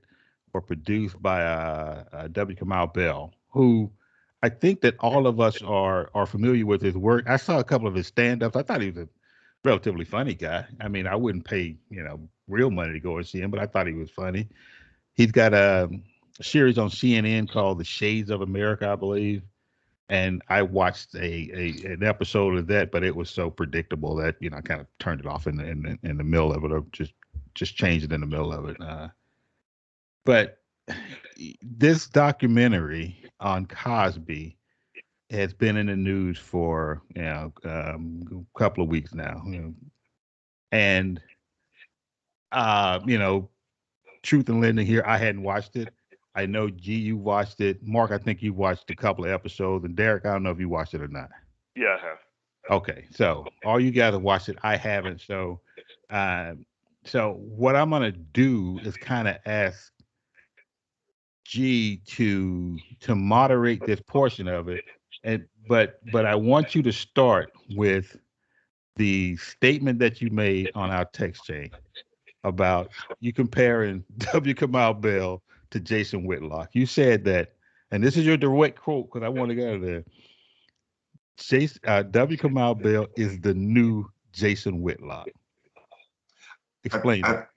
or produced by W. Kamau Bell, who I think that all of us are familiar with his work. I saw a couple of his stand-ups. I thought he was a relatively funny guy. I mean, I wouldn't pay real money to go and see him, but I thought he was funny. He's got a series on CNN called The Shades of America, I believe. And I watched an episode of that, but it was so predictable that I kind of turned it off in the middle of it, or just changed it in the middle of it. But this documentary on Cosby has been in the news for a couple of weeks now, and truth in lending here, I hadn't watched it. I know G, you watched it. Mark, I think you watched a couple of episodes, and Derek, I don't know if you watched it or not. Yeah, I have. Okay, so all you guys have watched it. I haven't. So what I'm gonna do is kind of ask G to moderate this portion of it, but I want you to start with the statement that you made on our text chain about you comparing W. Kamau Bell to Jason Whitlock. You said that, and this is your direct quote because I want to go there. W. Kamau Bell is the new Jason Whitlock. Explain it.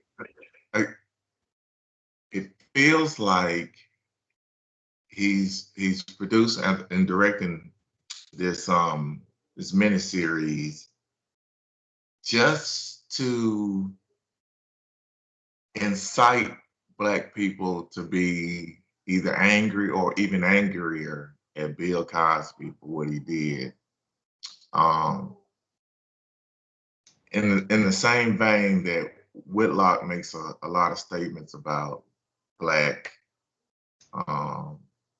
It feels like he's producing and directing this miniseries just to incite Black people to be either angry or even angrier at Bill Cosby for what he did. In the same vein that Whitlock makes a lot of statements about Black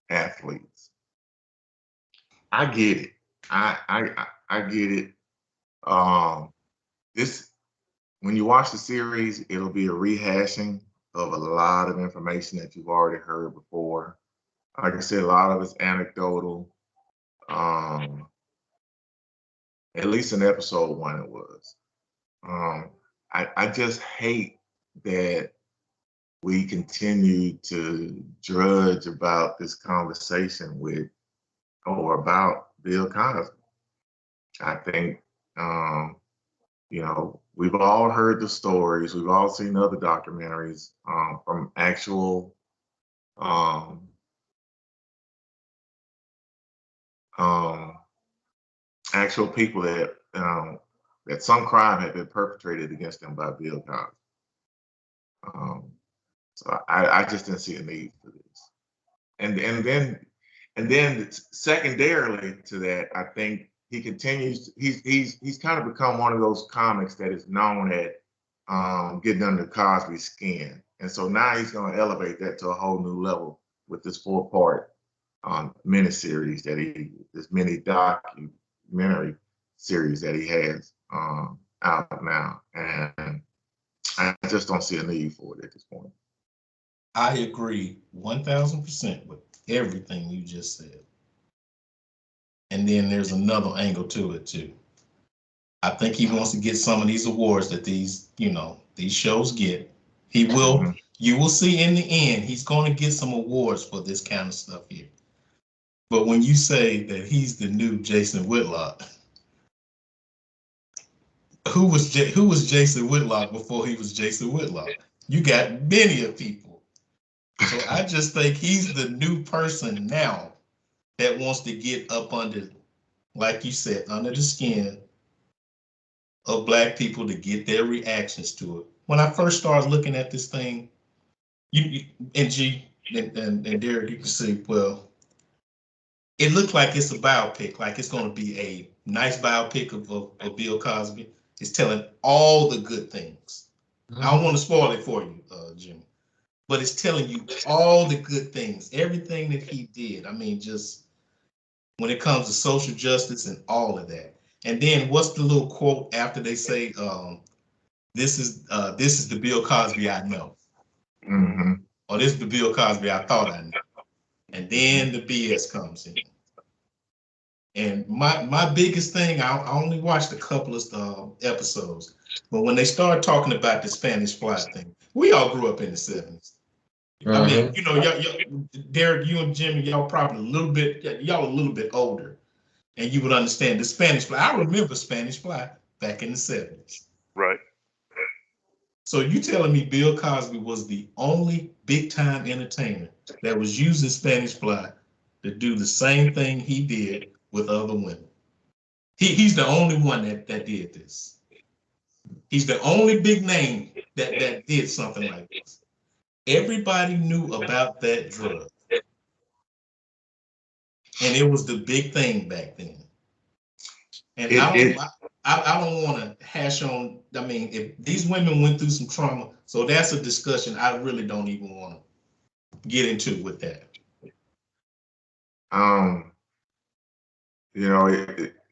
athletes. I get it. I get it. This when you watch the series, it'll be a rehashing of a lot of information that you've already heard before. Like I said, a lot of it's anecdotal. At least in episode 1 it was. I just hate that we continue to drudge about this conversation with or about Bill Cosby. I think, we've all heard the stories. We've all seen other documentaries from actual actual people that some crime had been perpetrated against them by Bill Cosby. So I just didn't see a need for this. And then secondarily to that, I think he continues. He's kind of become one of those comics that is known at getting under Cosby's skin, and so now he's going to elevate that to a whole new level with this 4-part miniseries this mini documentary series that he has out now, and I just don't see a need for it at this point. I agree 1,000% with everything you just said. And then there's another angle to it too. I think he wants to get some of these awards that these shows get. He will. Mm-hmm. You will see in the end, he's going to get some awards for this kind of stuff here. But when you say that he's the new Jason Whitlock, who was Jason Whitlock before he was Jason Whitlock? You got many of people. So I just think he's the new person now that wants to get up under, like you said, under the skin of Black people to get their reactions to it. When I first started looking at this thing, and Derek, you can see, well, it looked like it's a biopic, like it's going to be a nice biopic of Bill Cosby. It's telling all the good things. I don't want to spoil it for you, Jimmy, but it's telling you all the good things, everything that he did. I mean, just when it comes to social justice and all of that. And then what's the little quote after they say, this is the Bill Cosby I know. Mm-hmm. Or this is the Bill Cosby I thought I knew. And then the BS comes in. And my biggest thing, I only watched a couple of episodes, but when they started talking about the Spanish Fly thing, we all grew up in the 70s. I mean, you know, y'all, Derek, you and Jimmy, y'all probably y'all a little bit older, and you would understand the Spanish Fly. I remember Spanish Fly back in the 70s. Right. So you telling me Bill Cosby was the only big time entertainer that was using Spanish Fly to do the same thing he did with other women? He's the only one that did this. He's the only big name that did something like this. Everybody knew about that drug. And it was the big thing back then. And I don't want to hash on, I mean, if these women went through some trauma, so that's a discussion I really don't even want to get into with that. You know,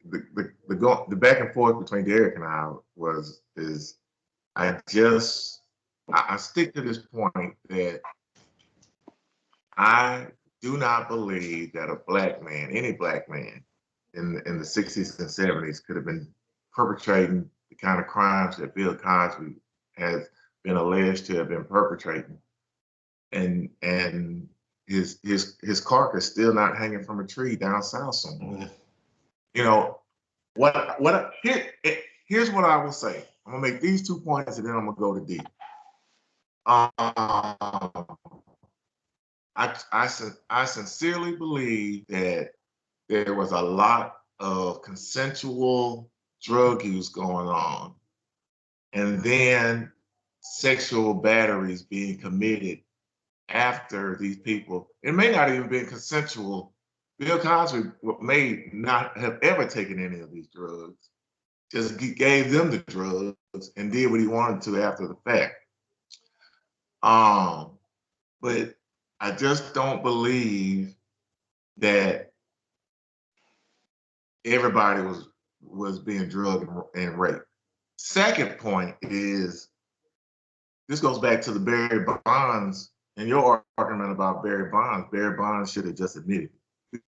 the back and forth between Derek and I I stick to this point that I do not believe that a black man, any black man in the 60s and 70s could have been perpetrating the kind of crimes that Bill Cosby has been alleged to have been perpetrating. And his carcass still not hanging from a tree down south somewhere. You know, here's what I will say. I'm gonna make these 2 points and then I'm gonna go to D. I sincerely believe that there was a lot of consensual drug use going on, and then sexual batteries being committed after these people. It may not even been consensual. Bill Cosby may not have ever taken any of these drugs, just gave them the drugs and did what he wanted to after the fact. But I just don't believe that everybody was being drugged and raped. Second point is, this goes back to the Barry Bonds and your argument about Barry Bonds. Barry Bonds should have just admitted it.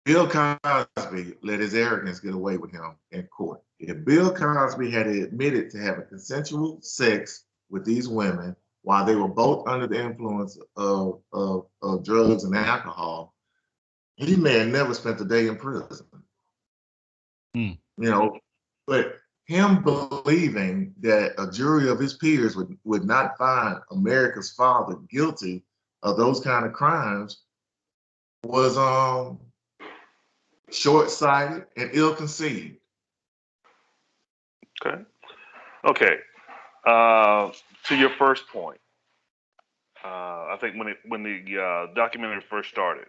Bill Cosby let his arrogance get away with him in court. If Bill Cosby had admitted to having consensual sex with these women while they were both under the influence of drugs and alcohol, he may have never spent a day in prison. You know, but him believing that a jury of his peers would not find America's father guilty of those kind of crimes was short-sighted and ill-conceived. Okay. To your first point, I think when the documentary first started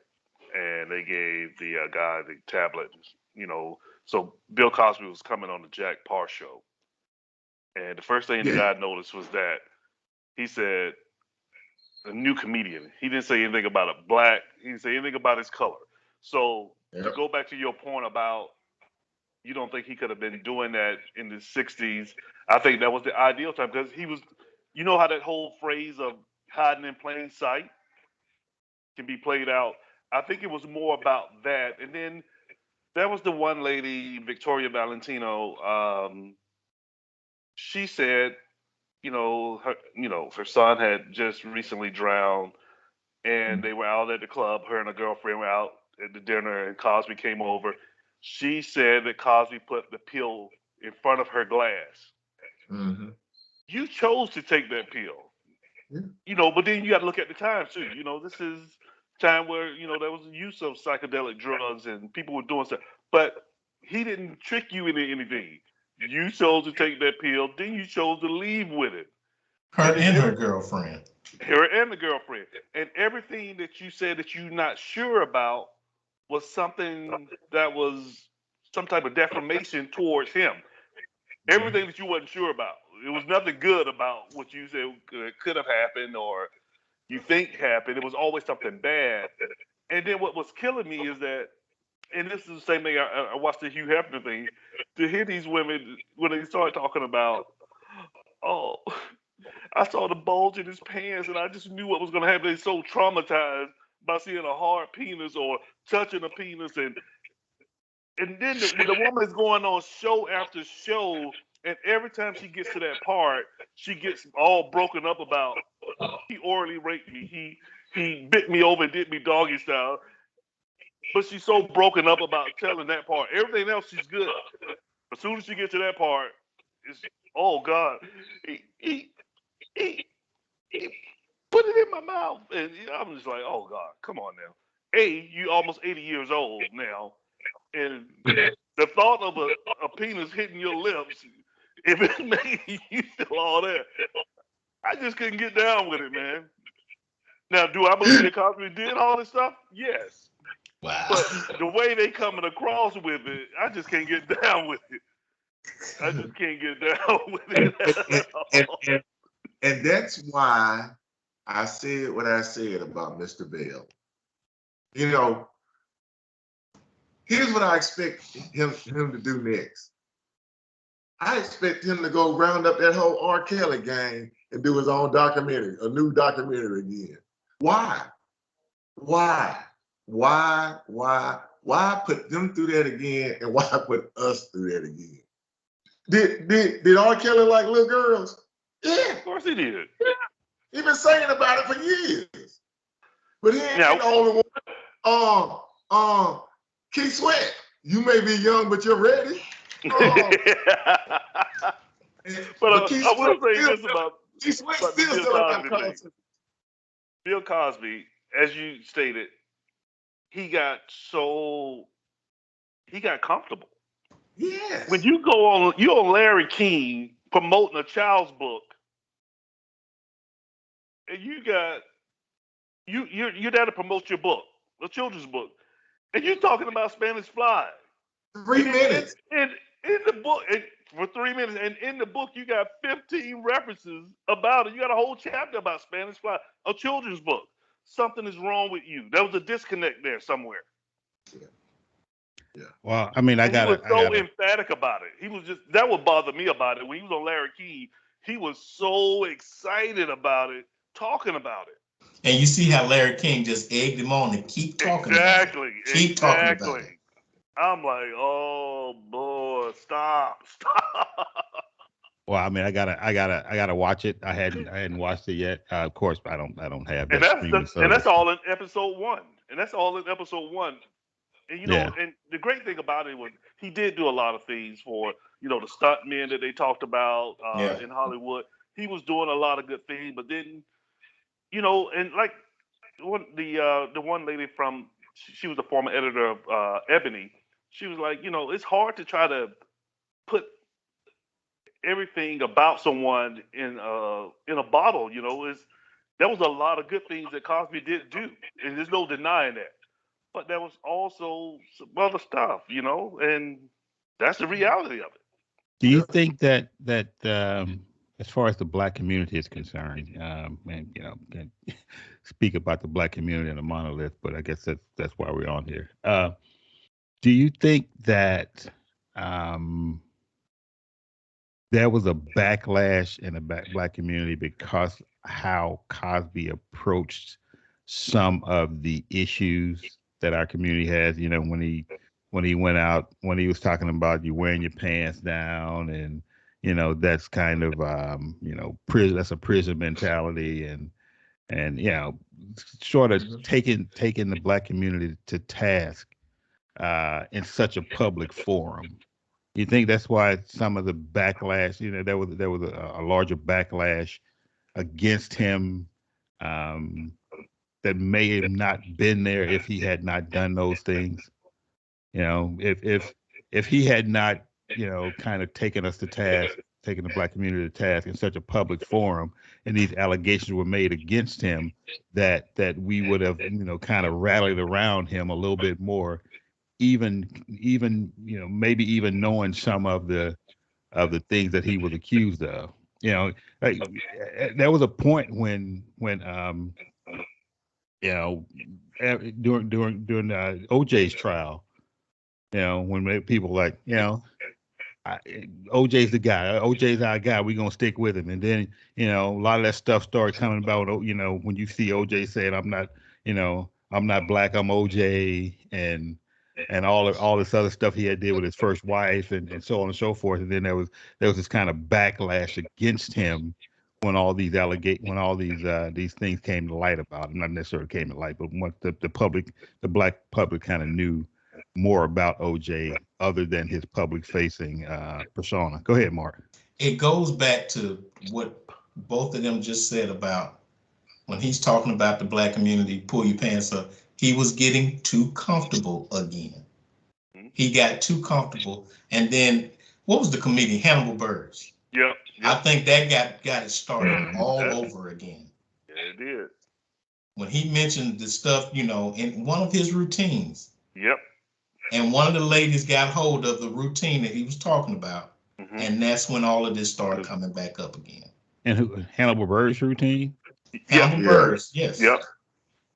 and they gave the guy the tablet, you know, so Bill Cosby was coming on the Jack Parr show, and the first thing the guy noticed was that he said a new comedian. He didn't say anything about a black. He didn't say anything about his color. So to go back to your point about you don't think he could have been doing that in the 60s, I think that was the ideal time because he was, you know how that whole phrase of hiding in plain sight can be played out. I think it was more about that. And then there was the one lady, Victoria Valentino. She said, her son had just recently drowned, and they were out at the club. Her and her girlfriend were out at the dinner, and Cosby came over. She said that Cosby put the pill in front of her glass. Mm-hmm. You chose to take that pill, but then you got to look at the time too. This is time where there was use of psychedelic drugs and people were doing stuff, but he didn't trick you into anything. You chose to take that pill, then you chose to leave with it. Her and her girlfriend. Her and the girlfriend. And everything that you said that you're not sure about was something that was some type of defamation towards him. Everything that you wasn't sure about. It was nothing good about what you said could have happened or you think happened. It was always something bad. And then what was killing me is that, and this is the same thing I watched the Hugh Hefner thing, to hear these women when they started talking about, oh, I saw the bulge in his pants and I just knew what was going to happen. They're so traumatized by seeing a hard penis or touching a penis. And then the woman is going on show after show, and every time she gets to that part, she gets all broken up about, he orally raped me. He bit me over and did me doggy style. But she's so broken up about telling that part. Everything else, she's good. As soon as she gets to that part, it's, oh God, he put it in my mouth. And I'm just like, oh God, come on now. You almost 80 years old now. And the thought of a penis hitting your lips, if it made you feel all that, I just couldn't get down with it, man. Now, do I believe that Cosby did all this stuff? Yes. Wow. But the way they coming across with it, I just can't get down with it. I just can't get down with it. And that's why I said what I said about Mr. Bell. You know, here's what I expect him to do next. I expect him to go round up that whole R. Kelly gang and do his own documentary, a new documentary again. Why? Why put them through that again, and why put us through that again? Did R. Kelly like little girls? Yeah. Of course he did. Yeah. He been saying about it for years. But he ain't the only one. Keith Sweat, you may be young, but you're ready. But I will say this about Keith Sweat still about Bill Cosby, as you stated, he got comfortable. Yes. When you you're on Larry King promoting a child's book, and you're there to promote your book, a children's book, and you're talking about Spanish Fly. 3 minutes. And in the book, for 3 minutes, and in the book you got 15 references about it. You got a whole chapter about Spanish Fly, a children's book. Something is wrong with you. There was a disconnect there somewhere. Yeah. Well, I mean, he was so emphatic about it. He was just, that would bother me about it. When he was on Larry King, he was so excited about it, talking about it. And you see how Larry King just egged him on to keep talking about it. Keep talking about it. I'm like, oh boy, stop. Well, I mean, I gotta watch it. I hadn't watched it yet. Of course, I don't have that streaming service. And that's all in episode 1. And and the great thing about it was he did do a lot of things for, the stunt men that they talked about in Hollywood. He was doing a lot of good things, but then, and like the one lady she was the former editor of Ebony. She was like, it's hard to try to put everything about someone in a bottle. There was a lot of good things that Cosby did do, and there's no denying that. But there was also some other stuff, and that's the reality of it. Do you think that as far as the Black community is concerned, and can speak about the Black community and the monolith, but I guess that's why we're on here. Do you think that there was a backlash in the Black community because how Cosby approached some of the issues that our community has? When he went out, when he was talking about you wearing your pants down, and that's kind of prison. That's a prison mentality, and sort of taking the Black community to task in such a public forum. You think that's why some of the backlash, there was a larger backlash against him that may have not been there if he had not done those things? If he had not, kind of taken us to task, taking the Black community to task in such a public forum, and these allegations were made against him, that we would have, kind of rallied around him a little bit more even maybe even knowing some of the things that he was accused of. Like, there was a point when during OJ's trial, when people like, OJ's the guy. OJ's our guy. We're gonna stick with him. And then, a lot of that stuff started coming about. When you see OJ saying, I'm not black, I'm OJ," and all this other stuff he had did with his first wife, and so on and so forth. And then there was this kind of backlash against him when all these these things came to light about him. Not necessarily came to light, but what the black public kind of knew more about OJ other than his public facing persona. Go ahead, Mark. It goes back to what both of them just said about when he's talking about the black community, pull your pants up. He was getting too comfortable again. He got too comfortable. And then what was the comedian? Hannibal Buress. Yep. I think that got it started all over again. Yeah, it did. When he mentioned the stuff, in one of his routines. Yep. And one of the ladies got hold of the routine that he was talking about. And that's when all of this started coming back up again. And Hannibal Buress routine? Hannibal Buress, yes. Yep.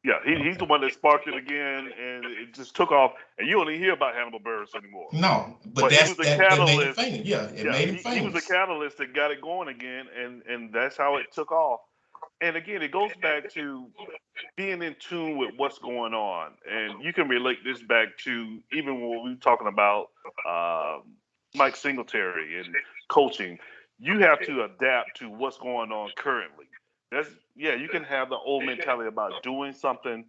Yeah, he's the one that sparked it again, and it just took off. And you don't even hear about Hannibal Buress anymore. No, but that made it famous. Yeah, it made it famous. He was the catalyst that got it going again, and that's how it took off. And again, it goes back to being in tune with what's going on. And you can relate this back to even when we were talking about Mike Singletary and coaching. You have to adapt to what's going on currently. You can have the old mentality about doing something,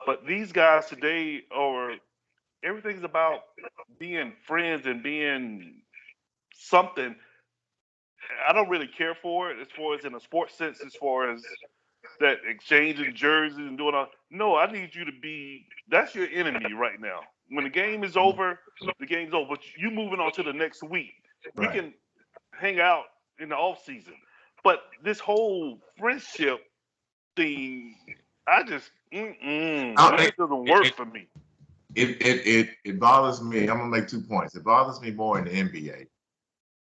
but these guys today everything's about being friends and being something. I don't really care for it as far as in a sports sense, as far as that exchanging jerseys and doing all. No, I need you to that's your enemy right now. When the game is over, the game's over. But you moving on to the next week. Right. We can hang out in the off season. But this whole friendship thing, it doesn't work for me. It bothers me. I'm gonna make 2 points. It bothers me more in the NBA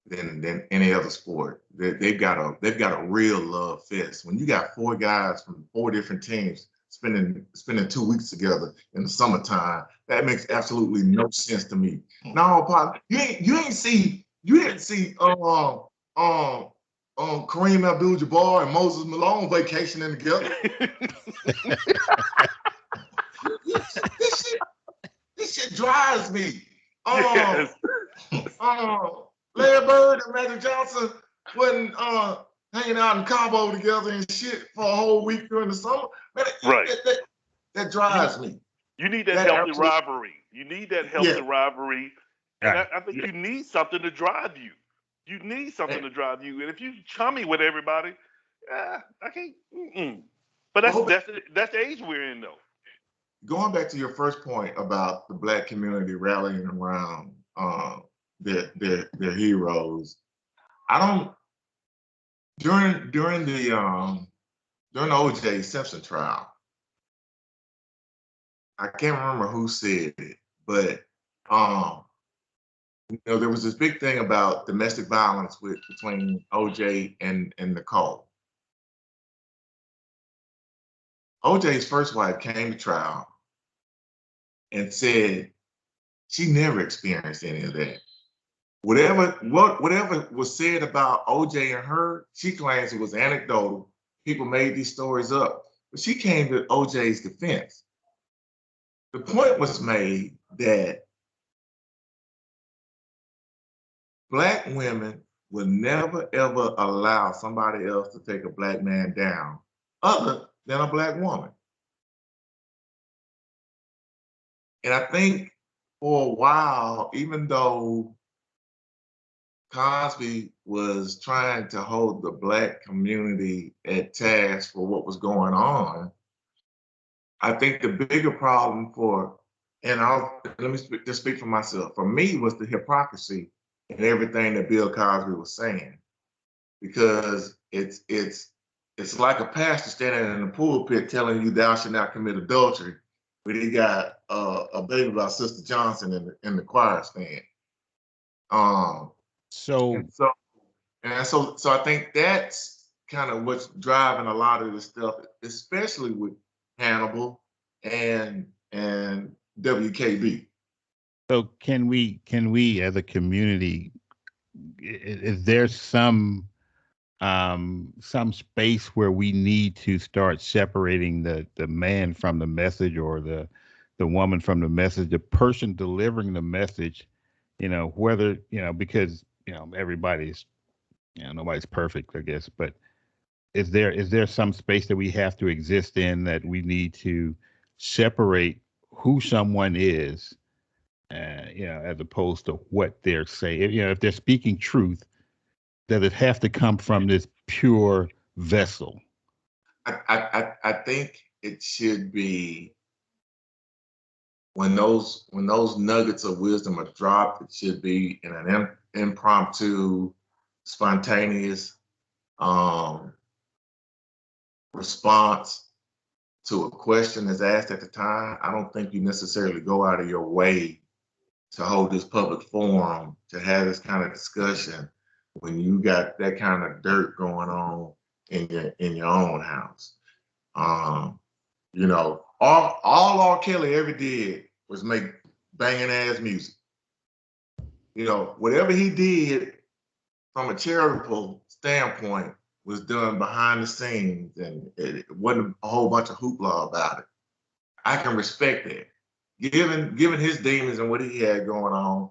than any other sport. They've got a real love fest. When you got 4 guys from 4 different teams spending 2 weeks together in the summertime, that makes absolutely no sense to me. No, Pop, you didn't see Kareem Abdul-Jabbar and Moses Malone vacationing together. This shit drives me. Yes. Larry Bird and Magic Johnson wasn't hanging out in Cabo together and shit for a whole week during the summer. Man, right. That drives me. You need that healthy rivalry. You need that healthy rivalry. And I think you need something to drive you. You need something to drive you. And if you chummy with everybody, I can't. But that's the age we're in, though. Going back to your first point about the black community rallying around their heroes, during the O.J. Simpson trial, I can't remember who said it, but there was this big thing about domestic violence between O.J. and Nicole. O.J.'s first wife came to trial and said she never experienced any of that. Whatever was said about O.J. and her, she claims it was anecdotal. People made these stories up, but she came to O.J.'s defense. The point was made that Black women will never, ever allow somebody else to take a Black man down other than a Black woman. And I think for a while, even though Cosby was trying to hold the Black community at task for what was going on, I think the bigger problem let me speak for myself. For me, was the hypocrisy in everything that Bill Cosby was saying, because it's like a pastor standing in the pulpit telling you thou shalt not commit adultery, but he got a baby by Sister Johnson in the choir stand. So So I think that's kind of what's driving a lot of this stuff, especially with Hannibal and WKB. so can we as a community, is there some space where we need to start separating the man from the message, or the woman from the message, the person delivering the message, whether, because, everybody's, nobody's perfect, I guess, but is there some space that we have to exist in, that we need to separate who someone is, as opposed to what they're saying? If they're speaking truth, does it have to come from this pure vessel? I think it should be, when those nuggets of wisdom are dropped, it should be in an impromptu, spontaneous response to a question that's asked at the time. I don't think you necessarily go out of your way to hold this public forum to have this kind of discussion when you got that kind of dirt going on in your own house. All R. Kelly ever did was make banging ass music. Whatever he did from a charitable standpoint was done behind the scenes, and it wasn't a whole bunch of hoopla about it. I can respect that. Given his demons and what he had going on,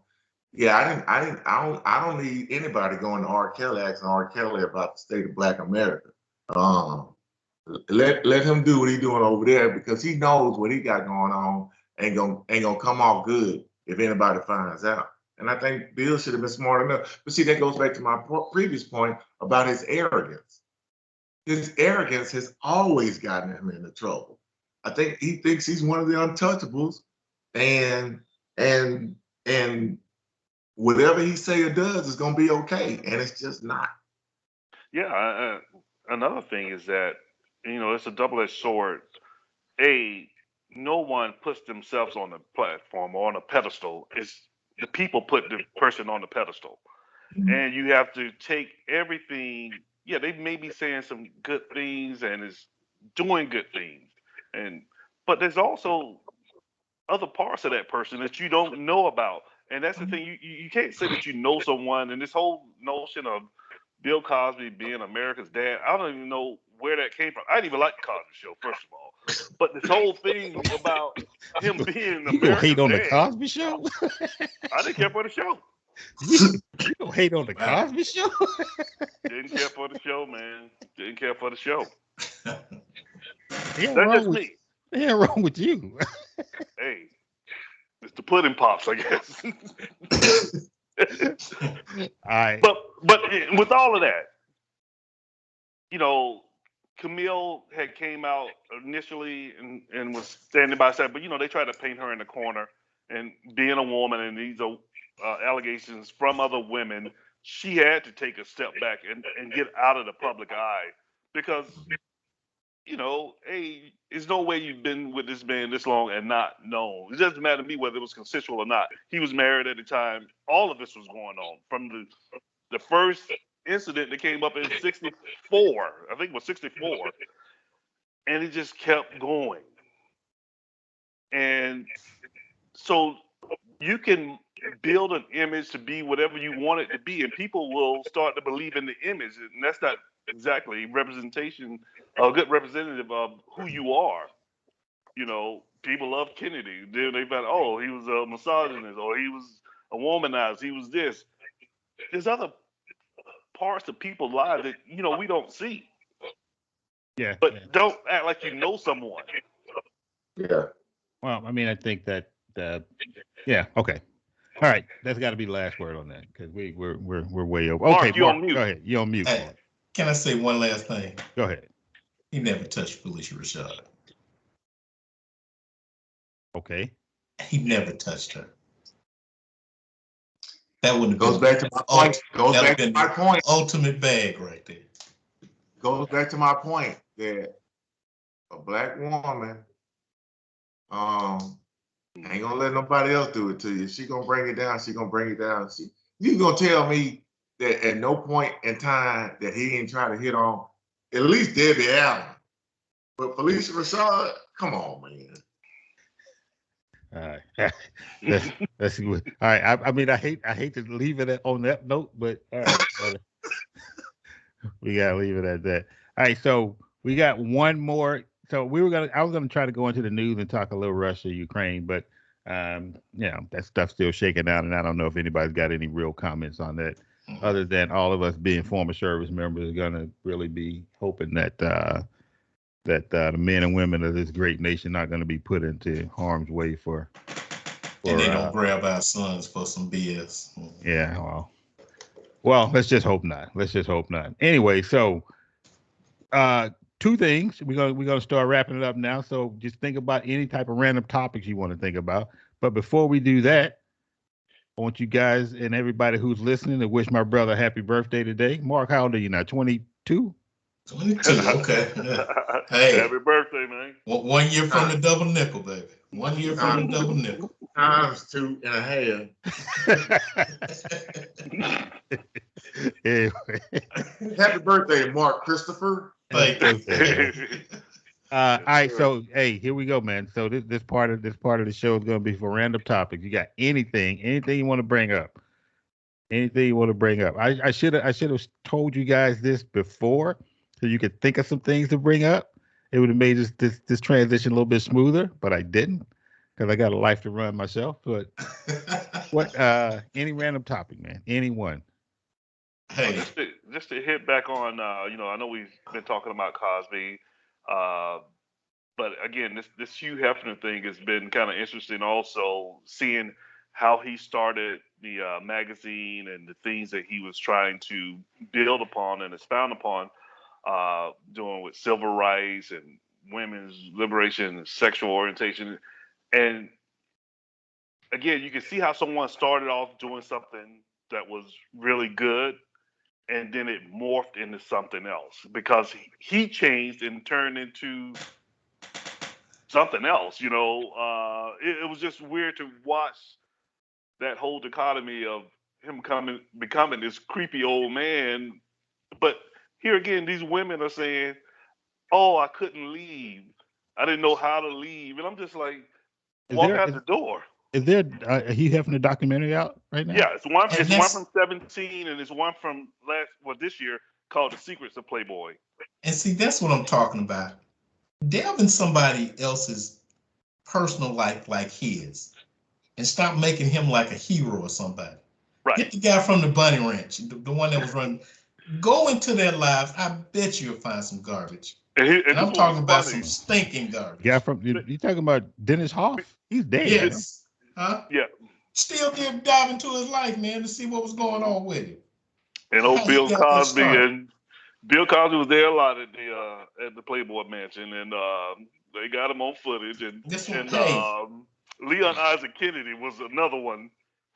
yeah, I don't need anybody going to R. Kelly asking R. Kelly about the state of Black America. Let him do what he's doing over there, because he knows what he got going on ain't gonna come off good if anybody finds out. And I think Bill should have been smart enough. But see, that goes back to my previous point about his arrogance. His arrogance has always gotten him into trouble. I think he thinks he's one of the untouchables, and whatever he say or does is gonna be okay, and it's just not. Yeah. Another thing is that, it's a double-edged sword. No one puts themselves on the platform or on a pedestal. It's the people put the person on the pedestal. And you have to take everything. Yeah, they may be saying some good things and is doing good things, but there's also other parts of that person that you don't know about. And that's the thing. You can't say that you know someone. And this whole notion of Bill Cosby being America's dad, I don't even know where that came from. I didn't even like the Cosby Show, first of all. But this whole thing about him being You gonna hate America's on the dad, Cosby Show? I didn't care for the show. You gonna hate on the Cosby Show? Didn't care for the show, man. Didn't care for the show. Yeah, That's just me. Yeah, wrong with you. Hey, it's the pudding pops, I guess. But with all of that, Camille had came out initially and was standing by side, but they tried to paint her in the corner, and being a woman, and these are allegations from other women, she had to take a step back and get out of the public eye, because hey, there's no way you've been with this man this long and not known. It doesn't matter to me whether it was consensual or not. He was married at the time. All of this was going on from the first incident that came up in 64. I think it was 64. And it just kept going. And so you can build an image to be whatever you want it to be, and people will start to believe in the image. And that's not exactly representation, a good representative of who you are. People love Kennedy. Then they found, oh, he was a misogynist, or he was a womanizer, he was this. There's other parts of people's lives that we don't see. Yeah. But don't act like you know someone. Yeah. Well, I mean, I think that yeah, okay. All right, that's got to be the last word on that, because we're way over. Okay, Mark, you're on mute. Go ahead. You're on mute. Hey, can I say one last thing? Go ahead. He never touched Felicia Rashad. Okay. He never touched her. That wouldn't have Goes back to my point. Goes back to my point. Ultimate bag right there. Goes back to my point that a Black woman I ain't gonna let nobody else do it to you. She gonna bring it down. She gonna bring it down. You gonna tell me that at no point in time that he ain't trying to hit on at least Debbie Allen, but Felicia Rashad, come on, man. All right. Let's see what. All right. I mean, I hate to leave it on that note, but all right, we gotta leave it at that. All right. So we got one more. So I was gonna try to go into the news and talk a little Russia, Ukraine, but that stuff's still shaking out, and I don't know if anybody's got any real comments on that, other than all of us being former service members are gonna really be hoping that the men and women of this great nation not going to be put into harm's way for and they don't grab our sons for some BS. Yeah, well, let's just hope not. Anyway, so two things. We're gonna start wrapping it up now. So just think about any type of random topics you want to think about. But before we do that, I want you guys and everybody who's listening to wish my brother happy birthday today. Mark, how old are you now? 22? 22. Okay. Yeah. Hey, happy birthday, man. 1 year from the double nickel, baby. 1 year from the double nickel. Times 2.5. Anyway. Happy birthday, Mark Christopher. Thank you. All right, so hey, here we go, man. So this part of the show is going to be for random topics. You got anything you want to bring up? Anything you want to bring up? I should have told you guys this before, so you could think of some things to bring up. It would have made this transition a little bit smoother, but I didn't because I got a life to run myself. But what? Any random topic, man? Anyone? Hey, just to hit back on, I know we've been talking about Cosby, but again, this Hugh Hefner thing has been kind of interesting. Also, seeing how he started the magazine and the things that he was trying to build upon and expound upon, doing with civil rights and women's liberation and sexual orientation. And again, you can see how someone started off doing something that was really good, and then it morphed into something else because he changed and turned into something else. It was just weird to watch that whole dichotomy of him becoming this creepy old man. But here again, these women are saying, "Oh, I couldn't leave. I didn't know how to leave," and I'm just like, walk out the door. Is there Hugh Hefner documentary out right now? Yeah, it's one from 17 and it's one from this year called The Secrets of Playboy. And see, that's what I'm talking about. Delve in somebody else's personal life like his and stop making him like a hero or somebody. Right. Get the guy from the Bunny Ranch, the one that was running. Go into their lives. I bet you'll find some garbage. And I'm talking about some stinking garbage. Yeah, you talking about Dennis Hoff? He's dead. Yes. Huh? Yeah. Still did dive into his life, man, to see what was going on with him. And Bill Cosby was there a lot at the Playboy Mansion, and they got him on footage. And Leon Isaac Kennedy was another one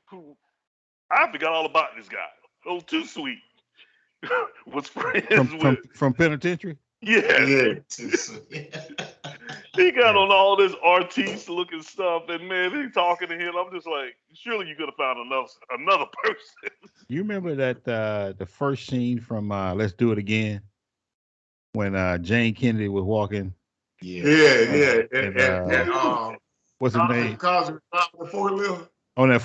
who I forgot all about. This guy, oh, too sweet, was friends from Penitentiary. Yeah. He got on all this artiste looking stuff, and man, he talking to him. I'm just like, surely you could have found another person. You remember that the first scene from Let's Do It Again when Jane Kennedy was walking? Yeah. And what's his name? Cosby on that